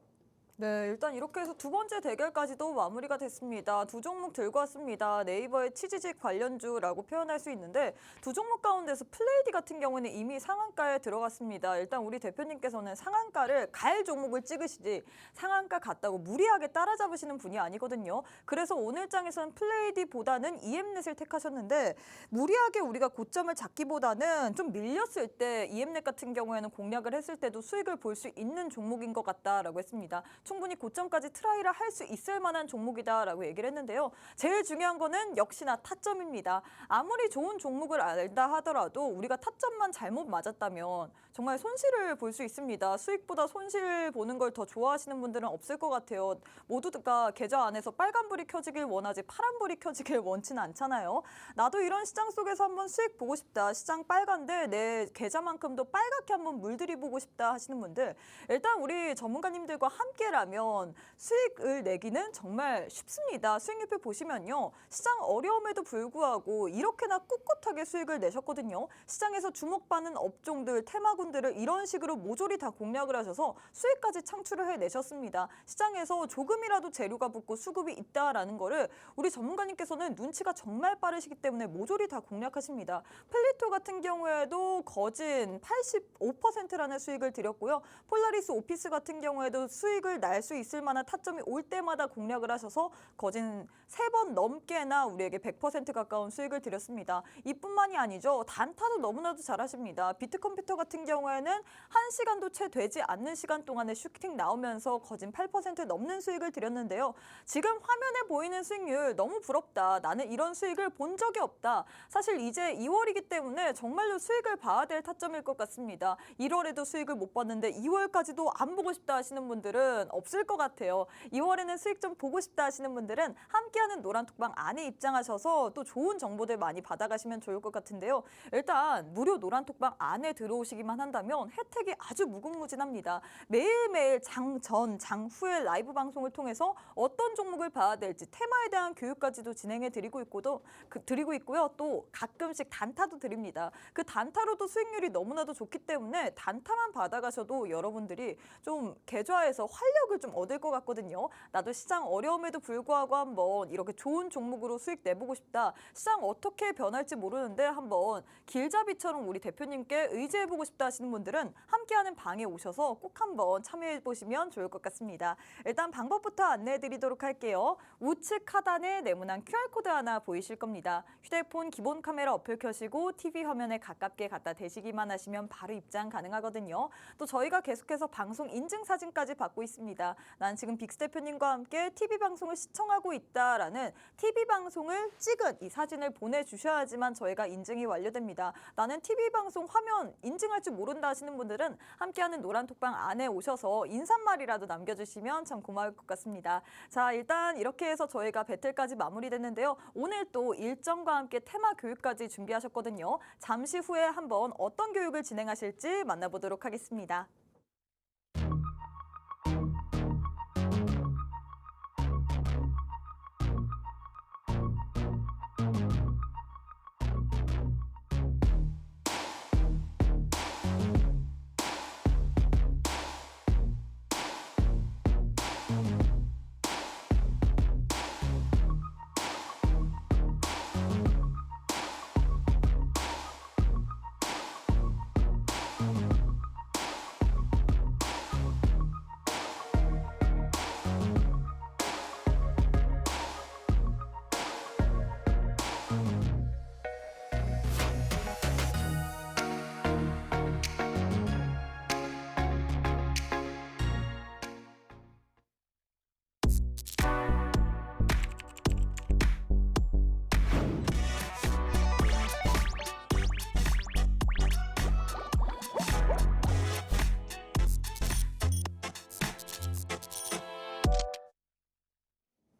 네, 일단 이렇게 해서 두 번째 대결까지도 마무리가 됐습니다. 두 종목 들고 왔습니다. 네이버의 치지직 관련주라고 표현할 수 있는데, 두 종목 가운데서 플레이디 같은 경우는 이미 상한가에 들어갔습니다. 일단 우리 대표님께서는 상한가를 갈 종목을 찍으시지 상한가 갔다고 무리하게 따라잡으시는 분이 아니거든요. 그래서 오늘 장에서는 플레이디보다는 EM넷을 택하셨는데, 무리하게 우리가 고점을 잡기보다는 좀 밀렸을 때 EM넷 같은 경우에는 공략을 했을 때도 수익을 볼 수 있는 종목인 것 같다라고 했습니다. 충분히 고점까지 트라이를 할 수 있을 만한 종목이다라고 얘기를 했는데요. 제일 중요한 거는 역시나 타점입니다. 아무리 좋은 종목을 알다 하더라도 우리가 타점만 잘못 맞았다면 정말 손실을 볼 수 있습니다. 수익보다 손실 보는 걸 더 좋아하시는 분들은 없을 것 같아요. 모두가 계좌 안에서 빨간불이 켜지길 원하지 파란불이 켜지길 원치는 않잖아요. 나도 이런 시장 속에서 한번 수익 보고 싶다. 시장 빨간데 내 계좌만큼도 빨갛게 한번 물들이보고 싶다 하시는 분들, 일단 우리 전문가님들과 함께라면 수익을 내기는 정말 쉽습니다. 수익률표 보시면요. 시장 어려움에도 불구하고 이렇게나 꿋꿋하게 수익을 내셨거든요. 시장에서 주목받는 업종들, 테마군들을 이런 식으로 모조리 다 공략을 하셔서 수익까지 창출을 해내셨습니다. 시장에서 조금이라도 재료가 붙고 수급이 있다라는 거를 우리 전문가님께서는 눈치가 정말 빠르시기 때문에 모조리 다 공략하십니다. 플리토 같은 경우에도 거진 85%라는 수익을 드렸고요. 폴라리스 오피스 같은 경우에도 수익을 날 수 있을 만한 타점이 올 때마다 공략을 하셔서 거진 3번 넘게나 우리에게 100% 가까운 수익을 드렸습니다. 이뿐만이 아니죠. 단타도 너무나도 잘하십니다. 비트컴퓨터 같은 경우에는 1시간도 채 되지 않는 시간 동안에 슈팅 나오면서 거진 8% 넘는 수익을 드렸는데요. 지금 화면에 보이는 수익률 너무 부럽다. 나는 이런 수익을 본 적이 없다. 사실 이제 2월이기 때문에 정말로 수익을 봐야 될 타점일 것 같습니다. 1월에도 수익을 못 봤는데 2월까지도 안 보고 싶다 하시는 분들은 없을 것 같아요. 2월에는 수익 좀 보고 싶다 하시는 분들은 함께하는 노란톡방 안에 입장하셔서 또 좋은 정보들 많이 받아가시면 좋을 것 같은데요. 일단 무료 노란톡방 안에 들어오시기만 한다면 혜택이 아주 무궁무진합니다. 매일매일 장 전, 장 후의 라이브 방송을 통해서 어떤 종목을 봐야 될지 테마에 대한 교육까지도 진행해 드리고 있고요. 또 가끔씩 단타도 드립니다. 그 단타로도 수익률이 너무나도 좋기 때문에 단타만 받아가셔도 여러분들이 좀 계좌에서 활력을 좀 얻을 것 같거든요. 나도 시장 어려움에도 불구하고 한번 이렇게 좋은 종목으로 수익 내보고 싶다. 시장 어떻게 변할지 모르는데 한번 길잡이처럼 우리 대표님께 의지해보고 싶다 하시는 분들은 함께하는 방에 오셔서 꼭 한번 참여해보시면 좋을 것 같습니다. 일단 방법부터 안내해드리도록 할게요. 우측 하단에 네모난 QR코드 하나 보이실 겁니다. 휴대폰 기본 카메라 어플 켜시고 TV 화면에 가깝게 갖다 대시기만 하시면 바로 입장 가능하거든요. 또 저희가 계속해서 방송 인증 사진까지 받고 있습니다. 난 지금 빅스 대표님과 함께 TV 방송을 시청하고 있다라는 TV 방송을 찍은 이 사진을 보내주셔야지만 저희가 인증이 완료됩니다. 나는 TV 방송 화면 인증할 줄 모른다 하시는 분들은 함께하는 노란톡방 안에 오셔서 인사말이라도 남겨주시면 참 고마울 것 같습니다. 자, 일단 이렇게 해서 저희가 배틀까지 마무리됐는데요. 오늘 또 일정과 함께 테마 교육까지 준비하셨거든요. 잠시 후에 한번 어떤 교육을 진행하실지 만나보도록 하겠습니다.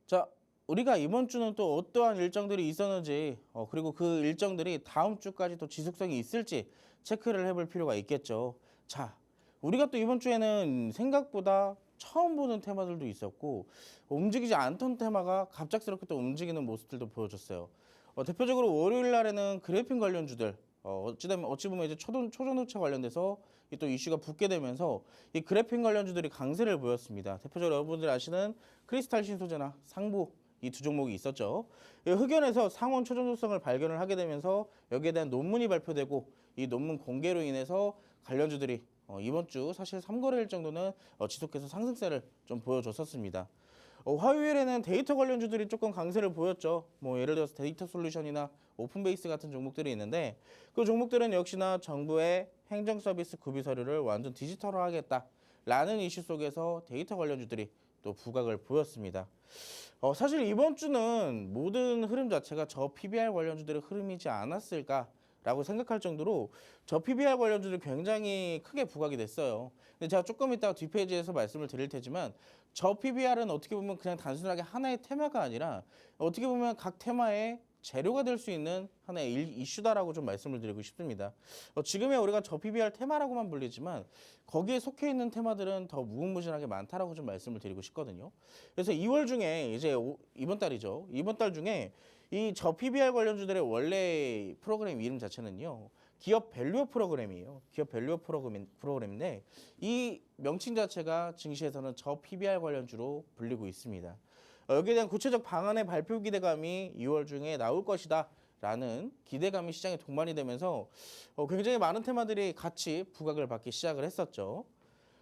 자, 우리가 이번 주는 또 어떠한 일정들이 있었는지, 그리고 그 일정들이 다음 주까지 또 지속성이 있을지 체크를 해볼 필요가 있겠죠. 자, 우리가 또 이번 주에는 생각보다 처음 보는 테마들도 있었고, 움직이지 않던 테마가 갑작스럽게 또 움직이는 모습들도 보여줬어요. 대표적으로 월요일 날에는 그래핀 관련주들, 어찌 보면 이제 초전도체 관련돼서 또 이슈가 붙게 되면서 이 그래핀 관련주들이 강세를 보였습니다. 대표적으로 여러분들 아시는 크리스탈 신소재나 상보 이 두 종목이 있었죠. 이 흑연에서 상온 초전도성을 발견을 하게 되면서 여기에 대한 논문이 발표되고 이 논문 공개로 인해서 관련주들이 이번 주 사실 3거래일 정도는 지속해서 상승세를 좀 보여줬었습니다. 화요일에는 데이터 관련주들이 조금 강세를 보였죠. 뭐 예를 들어서 데이터 솔루션이나 오픈베이스 같은 종목들이 있는데 그 종목들은 역시나 정부의 행정 서비스 구비 서류를 완전 디지털화하겠다라는 이슈 속에서 데이터 관련주들이 또 부각을 보였습니다. 사실 이번 주는 모든 흐름 자체가 저 PBR 관련주들의 흐름이지 않았을까라고 생각할 정도로 저 PBR 관련주들이 굉장히 크게 부각이 됐어요. 근데 제가 조금 이따 뒷페이지에서 말씀을 드릴 테지만 저 PBR은 어떻게 보면 그냥 단순하게 하나의 테마가 아니라 어떻게 보면 각 테마의 재료가 될 수 있는 하나의 이슈다라고 좀 말씀을 드리고 싶습니다. 지금의 우리가 저 PBR 테마라고만 불리지만 거기에 속해 있는 테마들은 더 무궁무진하게 많다라고 좀 말씀을 드리고 싶거든요. 그래서 2월 중에 이제 이번 달이죠. 이번 달 중에 이 저 PBR 관련주들의 원래 프로그램 이름 자체는요. 기업 밸류업 프로그램이에요. 기업 밸류업 프로그램인데 이 명칭 자체가 증시에서는 저 PBR 관련주로 불리고 있습니다. 여기에 대한 구체적 방안의 발표 기대감이 2월 중에 나올 것이다 라는 기대감이 시장에 동반이 되면서 굉장히 많은 테마들이 같이 부각을 받기 시작을 했었죠.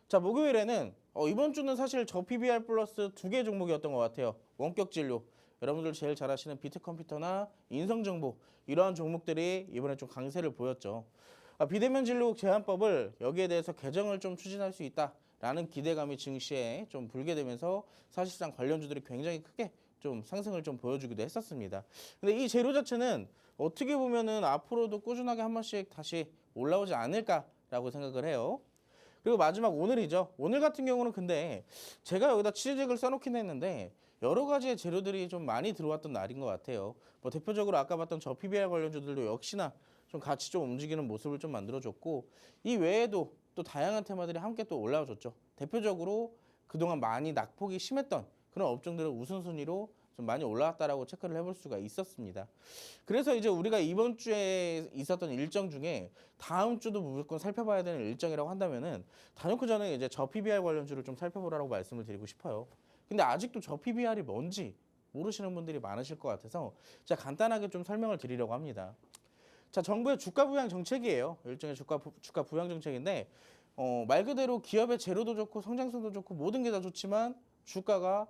자, 목요일에는 이번 주는 사실 저 PBR 플러스 2개 종목이었던 것 같아요. 원격 진료, 여러분들 제일 잘 아시는 비트컴퓨터나 인성정보 이러한 종목들이 이번에 좀 강세를 보였죠. 비대면 진료 제한법을 여기에 대해서 개정을 좀 추진할 수 있다라는 기대감이 증시에 좀 불게 되면서 사실상 관련주들이 굉장히 크게 좀 상승을 좀 보여주기도 했었습니다. 근데 이 재료 자체는 어떻게 보면은 앞으로도 꾸준하게 한 번씩 다시 올라오지 않을까라고 생각을 해요. 그리고 마지막 오늘이죠. 오늘 같은 경우는 근데 제가 여기다 취재직을 써놓긴 했는데 여러 가지의 재료들이 좀 많이 들어왔던 날인 것 같아요. 뭐 대표적으로 아까 봤던 저 PBR 관련주들도 역시나 좀 같이 좀 움직이는 모습을 좀 만들어줬고 이 외에도 또 다양한 테마들이 함께 또 올라와줬죠. 대표적으로 그동안 많이 낙폭이 심했던 그런 업종들은 우선순위로 좀 많이 올라왔다라고 체크를 해볼 수가 있었습니다. 그래서 이제 우리가 이번 주에 있었던 일정 중에 다음 주도 무조건 살펴봐야 되는 일정이라고 한다면은 단연코 저는 이제 저 PBR 관련주를 좀 살펴보라고 말씀을 드리고 싶어요. 근데 아직도 저 PBR이 뭔지 모르시는 분들이 많으실 것 같아서 제가 간단하게 좀 설명을 드리려고 합니다. 자, 정부의 주가 부양 정책이에요. 일종의 주가 부양 정책인데 말 그대로 기업의 재료도 좋고 성장성도 좋고 모든 게 다 좋지만 주가가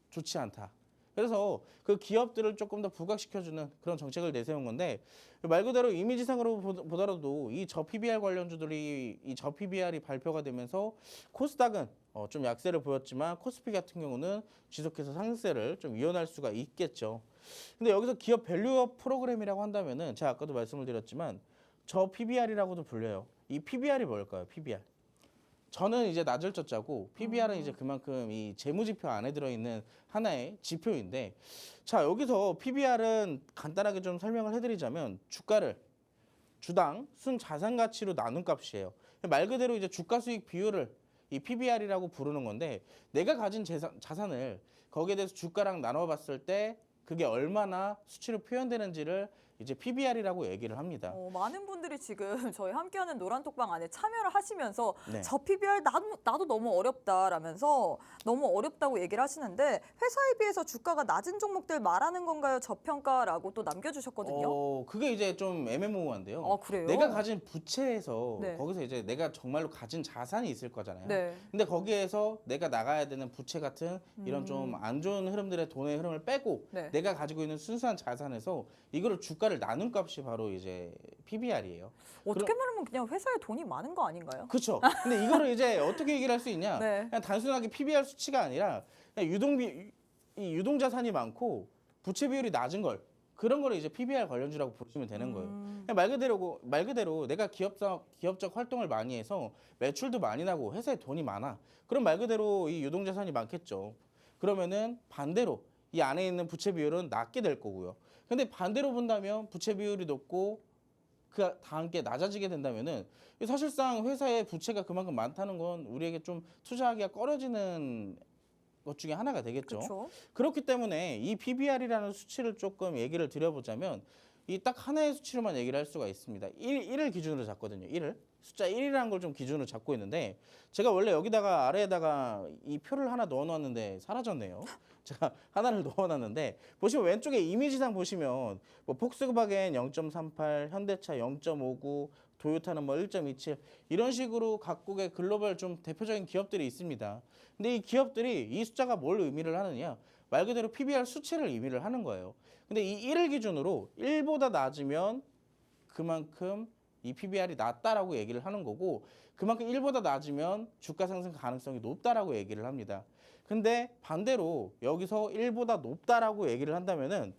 좋지 않다. 그래서 그 기업들을 조금 더 부각시켜주는 그런 정책을 내세운 건데 말 그대로 이미지상으로 보더라도 이 저 PBR 관련주들이 이 저 PBR이 발표가 되면서 코스닥은 좀 약세를 보였지만 코스피 같은 경우는 지속해서 상승세를 좀 이어날 수가 있겠죠. 근데 여기서 기업 밸류업 프로그램이라고 한다면은 제가 아까도 말씀을 드렸지만 저 PBR이라고도 불려요. 이 PBR이 뭘까요? PBR. 저는 이제 낮을 쩌자고 PBR은 이제 그만큼 이 재무지표 안에 들어있는 하나의 지표인데 자 여기서 PBR은 간단하게 좀 설명을 해드리자면 주가를 주당 순자산 가치로 나눈 값이에요. 말 그대로 이제 주가 수익 비율을 이 PBR이라고 부르는 건데 내가 가진 자산을 거기에 대해서 주가랑 나눠봤을 때 그게 얼마나 수치로 표현되는지를 이제 PBR이라고 얘기를 합니다. 많은 분들이 지금 저희 함께하는 노란톡방 안에 참여를 하시면서 네. 저 PBR 나도 너무 어렵다라면서 너무 어렵다고 얘기를 하시는데 회사에 비해서 주가가 낮은 종목들 말하는 건가요? 저평가라고 또 남겨주셨거든요. 그게 이제 좀 애매모호한데요. 그래요? 내가 가진 부채에서 네. 거기서 이제 내가 정말로 가진 자산이 있을 거잖아요. 네. 근데 거기에서 내가 나가야 되는 부채 같은 이런 좀 안 좋은 흐름들의 돈의 흐름을 빼고 네. 내가 가지고 있는 순수한 자산에서 이거를 주가를 나눈 값이 바로 이제 PBR이에요. 어떻게 말하면 그냥 회사에 돈이 많은 거 아닌가요? 그렇죠. 근데 이거를 이제 어떻게 얘기를 할 수 있냐? 네. 그냥 단순하게 PBR 수치가 아니라 그냥 이 유동 자산이 많고 부채 비율이 낮은 걸 그런 거를 이제 PBR 관련주라고 보시면 되는 거예요. 그냥 말 그대로 내가 기업적 활동을 많이 해서 매출도 많이 나고 회사에 돈이 많아. 그럼 말 그대로 이 유동 자산이 많겠죠. 그러면은 반대로 이 안에 있는 부채 비율은 낮게 될 거고요. 근데 반대로 본다면 부채 비율이 높고 그 다 함께 낮아지게 된다면은 사실상 회사의 부채가 그만큼 많다는 건 우리에게 좀 투자하기가 꺼려지는 것 중에 하나가 되겠죠. 그렇죠. 그렇기 때문에 이 PBR이라는 수치를 조금 얘기를 드려보자면 이 딱 하나의 수치로만 얘기를 할 수가 있습니다. 1을 기준으로 잡거든요. 1을. 숫자 1이라는 걸 좀 기준으로 잡고 있는데 제가 원래 여기다가 아래에다가 이 표를 하나 넣어놨는데 사라졌네요. 제가 하나를 넣어놨는데 보시면 왼쪽에 이미지상 보시면 뭐 폭스바겐 0.38, 현대차 0.59, 도요타는 뭐 1.27 이런 식으로 각국의 글로벌 좀 대표적인 기업들이 있습니다. 근데 이 기업들이 이 숫자가 뭘 의미를 하느냐? 말 그대로 PBR 수치를 의미를 하는 거예요. 근데 이 1을 기준으로 1보다 낮으면 그만큼 이 PBR이 낮다라고 얘기를 하는 거고 그만큼 1보다 낮으면 주가 상승 가능성이 높다라고 얘기를 합니다. 근데 반대로 여기서 1보다 높다라고 얘기를 한다면은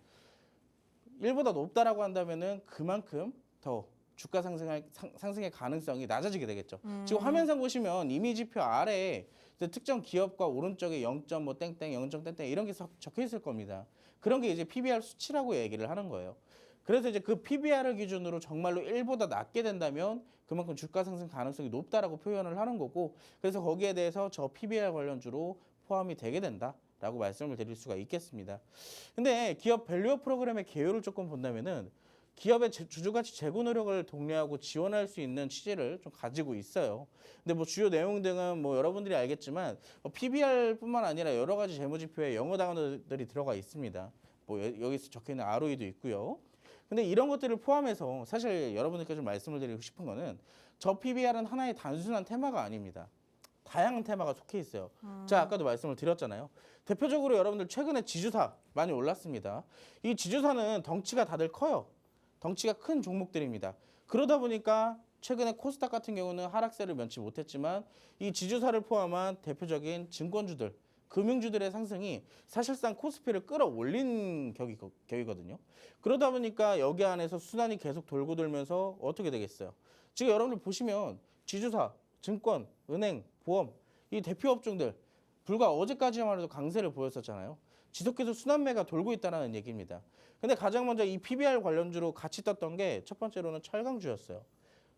1보다 높다라고 한다면은 그만큼 더 주가 상승의 가능성이 낮아지게 되겠죠. 지금 화면상 보시면 이미지표 아래에 특정 기업과 오른쪽에 0.뭐 땡땡, 0. 땡땡 이런 게 적혀 있을 겁니다. 그런 게 이제 PBR 수치라고 얘기를 하는 거예요. 그래서 이제 그 PBR을 기준으로 정말로 1보다 낮게 된다면 그만큼 주가 상승 가능성이 높다라고 표현을 하는 거고 그래서 거기에 대해서 저 PBR 관련주로 포함이 되게 된다라고 말씀을 드릴 수가 있겠습니다. 근데 기업 밸류업 프로그램의 개요를 조금 본다면은 기업의 주주가치 제고 노력을 독려하고 지원할 수 있는 취지를 좀 가지고 있어요. 근데 뭐 주요 내용 등은 뭐 여러분들이 알겠지만 PBR뿐만 아니라 여러 가지 재무지표에 영어 단어들이 들어가 있습니다. 뭐 여기서 적혀 있는 ROE도 있고요. 근데 이런 것들을 포함해서 사실 여러분들께 좀 말씀을 드리고 싶은 거는 저 PBR은 하나의 단순한 테마가 아닙니다. 다양한 테마가 속해 있어요. 제가 아까도 말씀을 드렸잖아요. 대표적으로 여러분들 최근에 지주사 많이 올랐습니다. 이 지주사는 덩치가 다들 커요. 덩치가 큰 종목들입니다. 그러다 보니까 최근에 코스닥 같은 경우는 하락세를 면치 못했지만 이 지주사를 포함한 대표적인 증권주들, 금융주들의 상승이 사실상 코스피를 끌어올린 격이거든요. 그러다 보니까 여기 안에서 순환이 계속 돌고 돌면서 어떻게 되겠어요? 지금 여러분들 보시면 지주사, 증권, 은행, 보험 이 대표 업종들 불과 어제까지만 해도 강세를 보였었잖아요. 지속해서 순환매가 돌고 있다는 얘기입니다. 근데 가장 먼저 이 PBR 관련주로 같이 떴던 게 첫 번째로는 철강주였어요.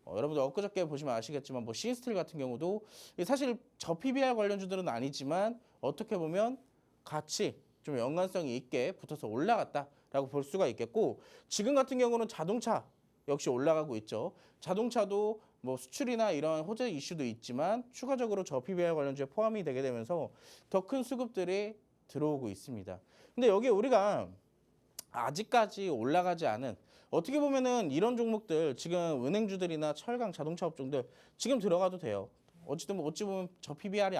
여러분들 엊그저께 보시면 아시겠지만 뭐 시스틸 같은 경우도 사실 저 PBR 관련주들은 아니지만 어떻게 보면 같이 좀 연관성이 있게 붙어서 올라갔다라고 볼 수가 있겠고 지금 같은 경우는 자동차 역시 올라가고 있죠. 자동차도 뭐 수출이나 이런 호재 이슈도 있지만 추가적으로 저 PBR 관련주에 포함이 되게 되면서 더 큰 수급들이 들어오고 있습니다. 근데 여기에 우리가 아직까지 올라가지 않은 어떻게 보면은 이런 종목들 지금 은행주들이나 철강 자동차 업종들 지금 들어가도 돼요. 어찌 보면 저 PBR이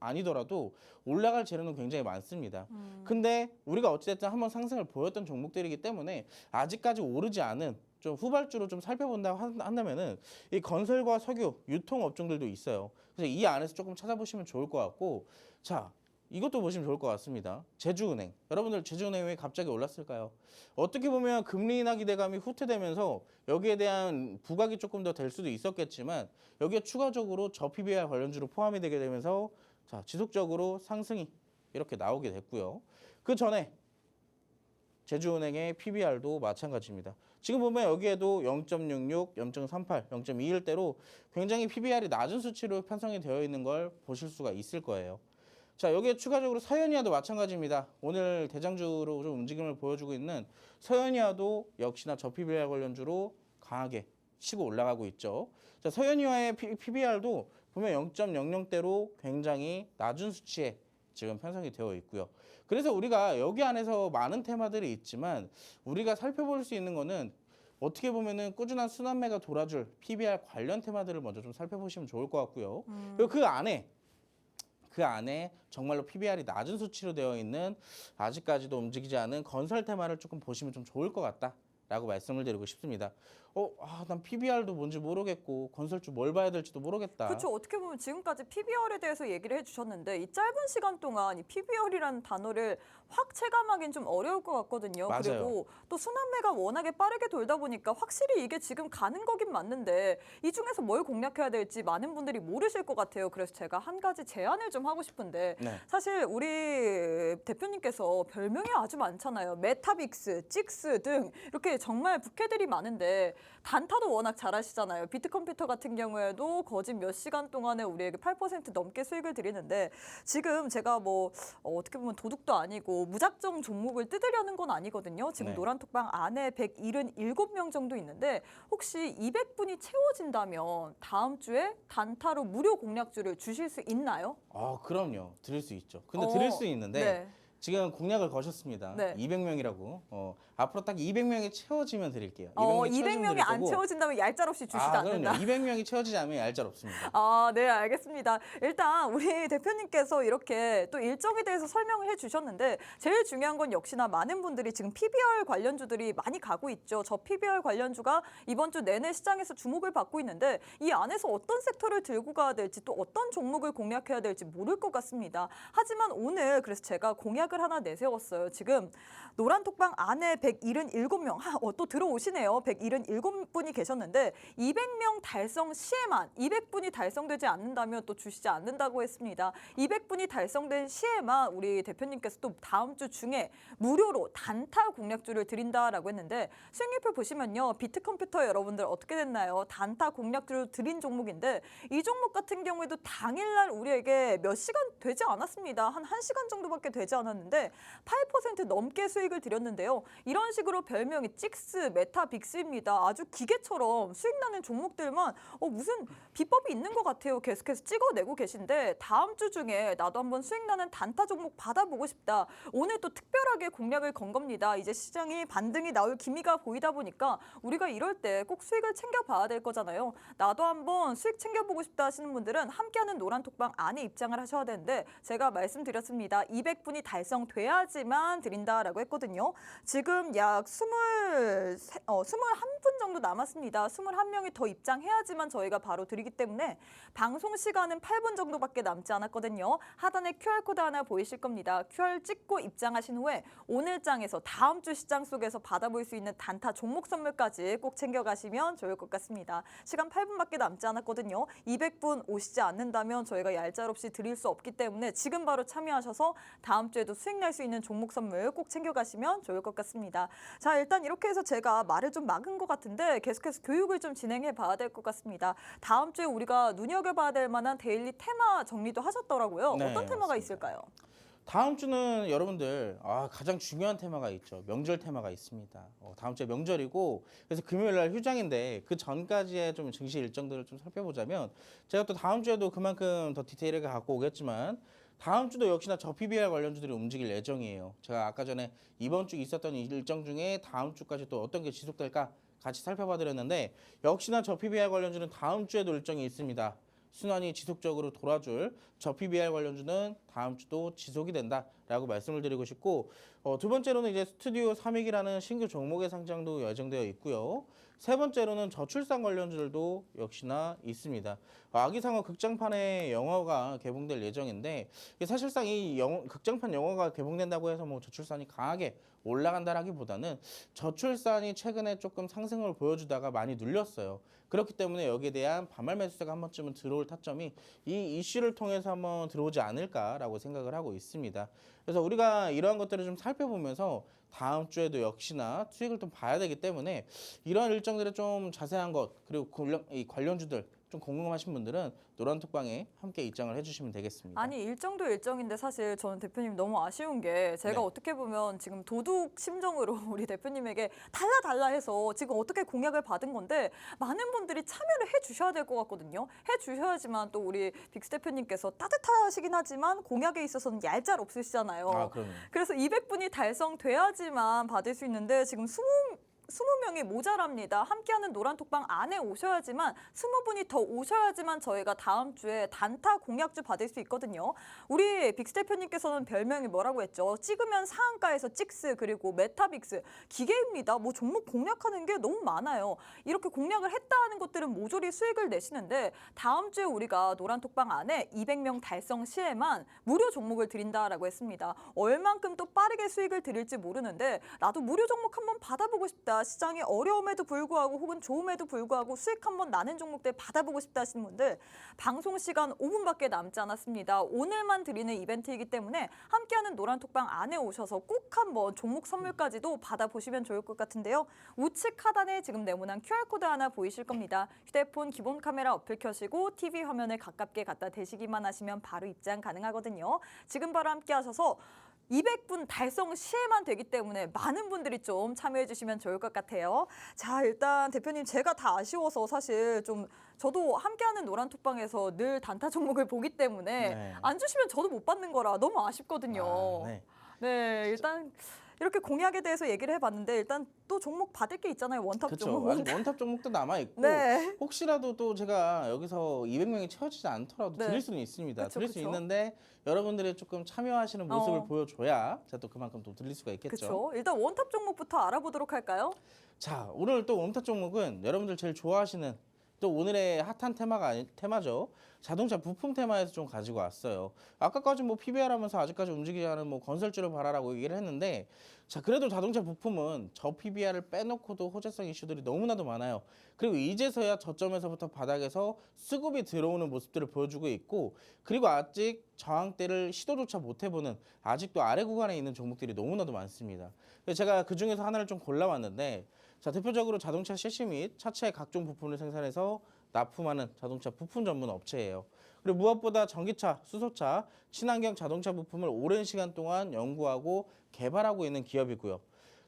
아니더라도 올라갈 재료는 굉장히 많습니다. 근데 우리가 어찌됐든 한번 상승을 보였던 종목들이기 때문에 아직까지 오르지 않은 좀 후발주로 좀 살펴본다고 한다면은 이 건설과 석유, 유통 업종들도 있어요. 그래서 이 안에서 조금 찾아보시면 좋을 것 같고 자. 이것도 보시면 좋을 것 같습니다. 제주은행. 여러분들 제주은행이 왜 갑자기 올랐을까요? 어떻게 보면 금리 인하 기대감이 후퇴되면서 여기에 대한 부각이 조금 더 될 수도 있었겠지만 여기에 추가적으로 저 PBR 관련주로 포함이 되게 되면서 자, 지속적으로 상승이 이렇게 나오게 됐고요. 그 전에 제주은행의 PBR도 마찬가지입니다. 지금 보면 여기에도 0.66, 0.38, 0.21대로 굉장히 PBR이 낮은 수치로 편성이 되어 있는 걸 보실 수가 있을 거예요. 자, 여기에 추가적으로 서현이아도 마찬가지입니다. 오늘 대장주로 좀 움직임을 보여주고 있는 서현이아도 역시나 저 PBR 관련주로 강하게 치고 올라가고 있죠. 자, 서현이아의 PBR도 보면 0.00대로 굉장히 낮은 수치에 지금 편성이 되어 있고요. 그래서 우리가 여기 안에서 많은 테마들이 있지만 우리가 살펴볼 수 있는 거는 어떻게 보면은 꾸준한 순환매가 돌아줄 PBR 관련 테마들을 먼저 좀 살펴보시면 좋을 것 같고요. 그리고 그 안에 정말로 PBR이 낮은 수치로 되어 있는 아직까지도 움직이지 않은 건설 테마를 조금 보시면 좀 좋을 것 같다라고 말씀을 드리고 싶습니다. 난 PBR도 뭔지 모르겠고 건설주 뭘 봐야 될지도 모르겠다. 그렇죠. 어떻게 보면 지금까지 PBR에 대해서 얘기를 해주셨는데 이 짧은 시간 동안 이 PBR이라는 단어를 확 체감하기는 좀 어려울 것 같거든요. 맞아요. 그리고 또 순환매가 워낙에 빠르게 돌다 보니까 확실히 이게 지금 가는 거긴 맞는데 이 중에서 뭘 공략해야 될지 많은 분들이 모르실 것 같아요. 그래서 제가 한 가지 제안을 좀 하고 싶은데 네. 사실 우리 대표님께서 별명이 아주 많잖아요. 메타빅스, 찍스 등 이렇게 정말 부캐들이 많은데 단타도 워낙 잘하시잖아요. 비트컴퓨터 같은 경우에도 거짓 몇 시간 동안에 우리에게 8% 넘게 수익을 드리는데 지금 제가 뭐 어떻게 보면 도둑도 아니고 무작정 종목을 뜯으려는 건 아니거든요. 지금 네. 노란톡방 안에 177명 정도 있는데 혹시 200분이 채워진다면 다음 주에 단타로 무료 공략주를 주실 수 있나요? 그럼요. 드릴 수 있죠. 근데 어, 드릴 수 있는데 네. 지금 공약을 거셨습니다. 네. 200명이라고. 앞으로 딱 200명이 채워지면 드릴게요. 200명이 안 채워진다면 얄짤없이 주시지 않는다. 그럼요. 200명이 채워지지 않으면 얄짤없습니다. 네, 알겠습니다. 일단 우리 대표님께서 이렇게 또 일정에 대해서 설명을 해주셨는데 제일 중요한 건 역시나 많은 분들이 지금 PBR 관련주들이 많이 가고 있죠. 저 PBR 관련주가 이번 주 내내 시장에서 주목을 받고 있는데 이 안에서 어떤 섹터를 들고 가야 될지 또 어떤 종목을 공략해야 될지 모를 것 같습니다. 하지만 오늘 그래서 제가 공약을 하나 내세웠어요. 지금 노란톡방 안에 177명, 또 들어오시네요. 177분이 계셨는데 200명 달성 시에만 200분이 달성되지 않는다면 또 주시지 않는다고 했습니다. 200분이 달성된 시에만 우리 대표님께서 또 다음 주 중에 무료로 단타 공략주를 드린다라고 했는데 수익률표 보시면요. 비트컴퓨터 여러분들 어떻게 됐나요? 단타 공략주를 드린 종목인데 이 종목 같은 경우에도 당일날 우리에게 몇 시간 되지 않았습니다. 한 1시간 정도밖에 되지 않았는데 8% 넘게 수익을 드렸는데요. 이런 식으로 별명이 찍스, 메타빅스입니다. 아주 기계처럼 수익나는 종목들만 무슨 비법이 있는 것 같아요. 계속해서 찍어내고 계신데 다음 주 중에 나도 한번 수익나는 단타 종목 받아보고 싶다. 오늘 또 특별하게 공략을 건 겁니다. 이제 시장이 반등이 나올 기미가 보이다 보니까 우리가 이럴 때 꼭 수익을 챙겨봐야 될 거잖아요. 나도 한번 수익 챙겨보고 싶다 하시는 분들은 함께하는 노란톡방 안에 입장을 하셔야 되는데 제가 말씀드렸습니다. 200분이 달성돼야지만 드린다라고 했거든요. 지금 약 21분 정도 남았습니다. 21명이 더 입장해야지만 저희가 바로 드리기 때문에 방송 시간은 8분 정도밖에 남지 않았거든요. 하단에 QR코드 하나 보이실 겁니다. QR 찍고 입장하신 후에 오늘장에서 다음 주 시장 속에서 받아볼 수 있는 단타 종목 선물까지 꼭 챙겨가시면 좋을 것 같습니다. 시간 8분밖에 남지 않았거든요. 200분 오시지 않는다면 저희가 얄짤없이 드릴 수 없기 때문에 지금 바로 참여하셔서 다음 주에도 수익 낼 수 있는 종목 선물 꼭 챙겨가시면 좋을 것 같습니다. 자, 일단 이렇게 해서 제가 말을 좀 막은 것 같은데 계속해서 교육을 좀 진행해 봐야 될 것 같습니다. 다음 주에 우리가 눈여겨봐야 될 만한 데일리 테마 정리도 하셨더라고요. 네, 어떤 테마가 맞습니다. 있을까요? 다음 주는 여러분들 가장 중요한 테마가 있죠. 명절 테마가 있습니다. 다음 주에 명절이고 그래서 금요일 날 휴장인데 그 전까지의 좀 증시 일정들을 좀 살펴보자면 제가 또 다음 주에도 그만큼 더 디테일하게 갖고 오겠지만 다음 주도 역시나 저 PBR 관련주들이 움직일 예정이에요. 제가 아까 전에 이번 주 있었던 일정 중에 다음 주까지 또 어떤 게 지속될까 같이 살펴봐 드렸는데 역시나 저 PBR 관련주는 다음 주에도 일정이 있습니다. 순환이 지속적으로 돌아줄 저 PBR 관련주는 다음 주도 지속이 된다라고 말씀을 드리고 싶고 두 번째로는 이제 스튜디오 3익이라는 신규 종목의 상장도 예정되어 있고요. 세 번째로는 저출산 관련주들도 역시나 있습니다. 아기상어 극장판의 영화가 개봉될 예정인데 사실상 이 극장판 영화가 개봉된다고 해서 뭐 저출산이 강하게 올라간다라기보다는 저출산이 최근에 조금 상승을 보여주다가 많이 눌렸어요. 그렇기 때문에 여기에 대한 반발 매수세가 한 번쯤은 들어올 타점이 이 이슈를 통해서 한번 들어오지 않을까라고 생각을 하고 있습니다. 그래서 우리가 이러한 것들을 좀 살펴보면서 다음 주에도 역시나 수익을 좀 봐야 되기 때문에 이런 일정들의 좀 자세한 것 그리고 이 관련주들 좀 궁금하신 분들은 노란톡방에 함께 입장을 해주시면 되겠습니다. 아니 일정도 일정인데 사실 저는 대표님 너무 아쉬운 게 제가 네. 어떻게 보면 지금 도둑 심정으로 우리 대표님에게 달라 해서 지금 어떻게 공약을 받은 건데 많은 분들이 참여를 해주셔야 될 것 같거든요. 해주셔야지만 또 우리 빅스 대표님께서 따뜻하시긴 하지만 공약에 있어서는 얄짤 없으시잖아요. 그럼요. 그래서 200분이 달성돼야지만 받을 수 있는데 지금 20명이 모자랍니다. 함께하는 노란톡방 안에 오셔야지만 20분이 더 오셔야지만 저희가 다음 주에 단타 공약주 받을 수 있거든요. 우리 빅스 대표님께서는 별명이 뭐라고 했죠? 찍으면 상한가에서 찍스 그리고 메타빅스 기계입니다. 뭐 종목 공략하는 게 너무 많아요. 이렇게 공략을 했다 하는 것들은 모조리 수익을 내시는데 다음 주에 우리가 노란톡방 안에 200명 달성 시에만 무료 종목을 드린다라고 했습니다. 얼만큼 또 빠르게 수익을 드릴지 모르는데 나도 무료 종목 한번 받아보고 싶다. 시장이 어려움에도 불구하고 혹은 좋음에도 불구하고 수익 한번 나는 종목들 받아보고 싶다 하시는 분들 방송 시간 5분밖에 남지 않았습니다. 오늘만 드리는 이벤트이기 때문에 함께하는 노란톡방 안에 오셔서 꼭 한번 종목 선물까지도 받아보시면 좋을 것 같은데요. 우측 하단에 지금 네모난 QR코드 하나 보이실 겁니다. 휴대폰 기본 카메라 어플 켜시고 TV 화면에 가깝게 갖다 대시기만 하시면 바로 입장 가능하거든요. 지금 바로 함께 하셔서 200분 달성 시에만 되기 때문에 많은 분들이 좀 참여해 주시면 좋을 것 같아요. 자, 일단 대표님 제가 다 아쉬워서 사실 좀 저도 함께하는 노란톡방에서 늘 단타 종목을 보기 때문에 네. 안 주시면 저도 못 받는 거라 너무 아쉽거든요. 네. 네, 일단 이렇게 공약에 대해서 얘기를 해봤는데 일단 또 종목 받을 게 있잖아요. 원탑 그렇죠. 종목. 아직 원탑 종목도 남아 있고 네. 혹시라도 또 제가 여기서 200명이 채워지지 않더라도 네. 드릴 수는 있습니다. 그쵸, 드릴 수 그쵸. 있는데 여러분들이 조금 참여하시는 모습을 어. 보여줘야 제가 또 그만큼 또 드릴 수가 있겠죠. 그렇죠. 일단 원탑 종목부터 알아보도록 할까요? 자, 오늘 또 원탑 종목은 여러분들 제일 좋아하시는 또 오늘의 핫한 테마죠. 자동차 부품 테마에서 좀 가지고 왔어요. 아까까지 뭐 PBR 하면서 아직까지 움직이지 않은 뭐 건설주를 봐라라고 얘기를 했는데 자, 그래도 자동차 부품은 저 PBR을 빼놓고도 호재성 이슈들이 너무나도 많아요. 그리고 이제서야 저점에서부터 바닥에서 수급이 들어오는 모습들을 보여주고 있고 그리고 아직 저항대를 시도조차 못 해보는 아직도 아래 구간에 있는 종목들이 너무나도 많습니다. 그래서 제가 그중에서 하나를 좀 골라왔는데 자, 대표적으로 자동차 셰시 및 차체의 각종 부품을 생산해서 납품하는 자동차 부품 전문 업체예요. 그리고 무엇보다 전기차, 수소차, 친환경 자동차 부품을 오랜 시간 동안 연구하고 개발하고 있는 기업이고요.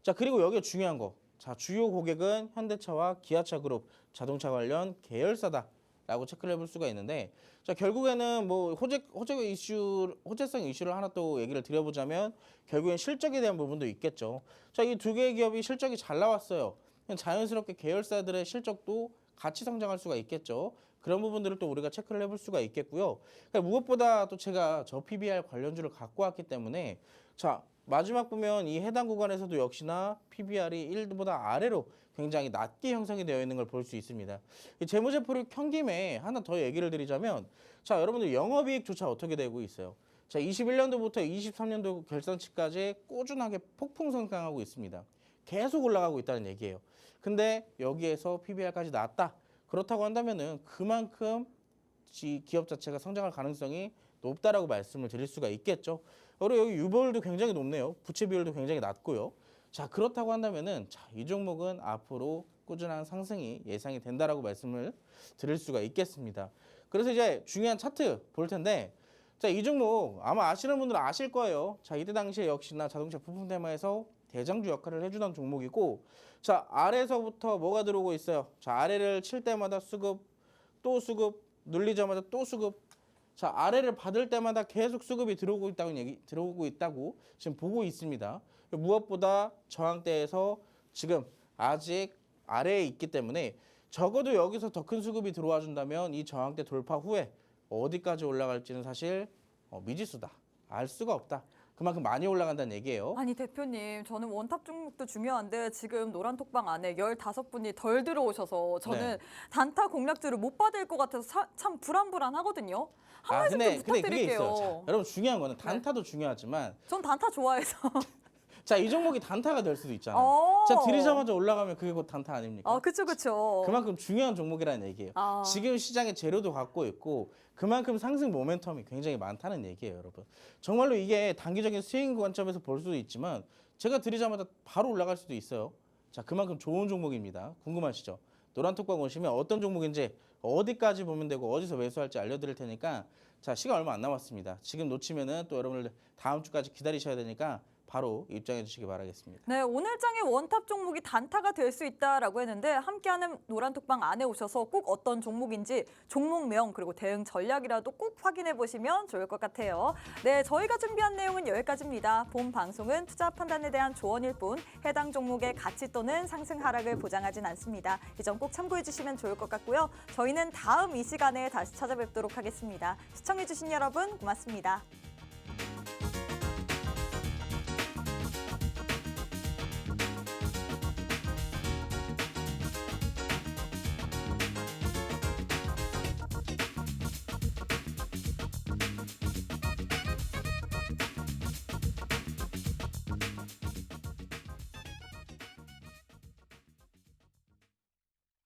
자, 그리고 여기에 중요한 거. 자, 주요 고객은 현대차와 기아차 그룹 자동차 관련 계열사다라고 체크를 해볼 수가 있는데 자, 결국에는 뭐 호재성 이슈를 하나 또 얘기를 드려보자면 결국엔 실적에 대한 부분도 있겠죠. 자, 이 두 개의 기업이 실적이 잘 나왔어요. 그냥 자연스럽게 계열사들의 실적도 같이 성장할 수가 있겠죠. 그런 부분들을 또 우리가 체크를 해볼 수가 있겠고요. 그러니까 무엇보다 또 제가 저 PBR 관련주를 갖고 왔기 때문에 자, 마지막 보면 이 해당 구간에서도 역시나 PBR이 1보다 아래로 굉장히 낮게 형성이 되어 있는 걸 볼 수 있습니다. 이 재무제표를 켠 김에 하나 더 얘기를 드리자면 자, 여러분들 영업이익조차 어떻게 되고 있어요? 자, 21년도부터 23년도 결산치까지 꾸준하게 폭풍 성장하고 있습니다. 계속 올라가고 있다는 얘기예요. 근데 여기에서 PBR까지 낮다. 그렇다고 한다면은 그만큼 기업 자체가 성장할 가능성이 높다라고 말씀을 드릴 수가 있겠죠. 그리고 여기 유보율도 굉장히 높네요. 부채 비율도 굉장히 낮고요. 자, 그렇다고 한다면은 자, 이 종목은 앞으로 꾸준한 상승이 예상이 된다라고 말씀을 드릴 수가 있겠습니다. 그래서 이제 중요한 차트 볼 텐데 자, 이 종목 아마 아시는 분들은 아실 거예요. 자, 이때 당시에 역시나 자동차 부품 테마에서 대장주 역할을 해주던 종목이고 자, 아래에서부터 뭐가 들어오고 있어요. 자, 아래를 칠 때마다 수급, 또 수급, 눌리자마자 또 수급. 자, 아래를 받을 때마다 계속 수급이 들어오고 있다고 지금 보고 있습니다. 무엇보다 저항대에서 지금 아직 아래에 있기 때문에 적어도 여기서 더 큰 수급이 들어와 준다면 이 저항대 돌파 후에 어디까지 올라갈지는 사실 미지수다. 알 수가 없다. 그만큼 많이 올라간다는 얘기예요. 아니 대표님, 저는 원탑 종목도 중요한데 지금 노란톡방 안에 15분이 덜 들어오셔서 저는 네. 단타 공략주를 못 받을 것 같아서 참 불안하거든요. 한 말씀 좀 근데 그게 부탁드릴게요. 있어요. 자, 여러분 중요한 거는 단타도 중요하지만 전 단타 좋아해서. 자, 이 종목이 단타가 될 수도 있잖아요. 어. 자, 들이자마자 올라가면 그게 곧 단타 아닙니까? 그쵸. 그만큼 중요한 종목이라는 얘기예요. 아. 지금 시장에 재료도 갖고 있고 그만큼 상승 모멘텀이 굉장히 많다는 얘기예요, 여러분. 정말로 이게 단기적인 스윙 관점에서 볼 수도 있지만 제가 들이자마자 바로 올라갈 수도 있어요. 자, 그만큼 좋은 종목입니다. 궁금하시죠? 노란톡방 오시면 어떤 종목인지 어디까지 보면 되고 어디서 매수할지 알려드릴 테니까 자, 시간 얼마 안 남았습니다. 지금 놓치면은 또 여러분들 다음 주까지 기다리셔야 되니까 바로 입장해 주시기 바라겠습니다. 네, 오늘 장의 원탑 종목이 단타가 될 수 있다라고 했는데 함께하는 노란톡방 안에 오셔서 꼭 어떤 종목인지 종목명 그리고 대응 전략이라도 꼭 확인해 보시면 좋을 것 같아요. 네, 저희가 준비한 내용은 여기까지입니다. 본 방송은 투자 판단에 대한 조언일 뿐 해당 종목의 가치 또는 상승 하락을 보장하진 않습니다. 이 점 꼭 참고해 주시면 좋을 것 같고요. 저희는 다음 이 시간에 다시 찾아뵙도록 하겠습니다. 시청해 주신 여러분 고맙습니다.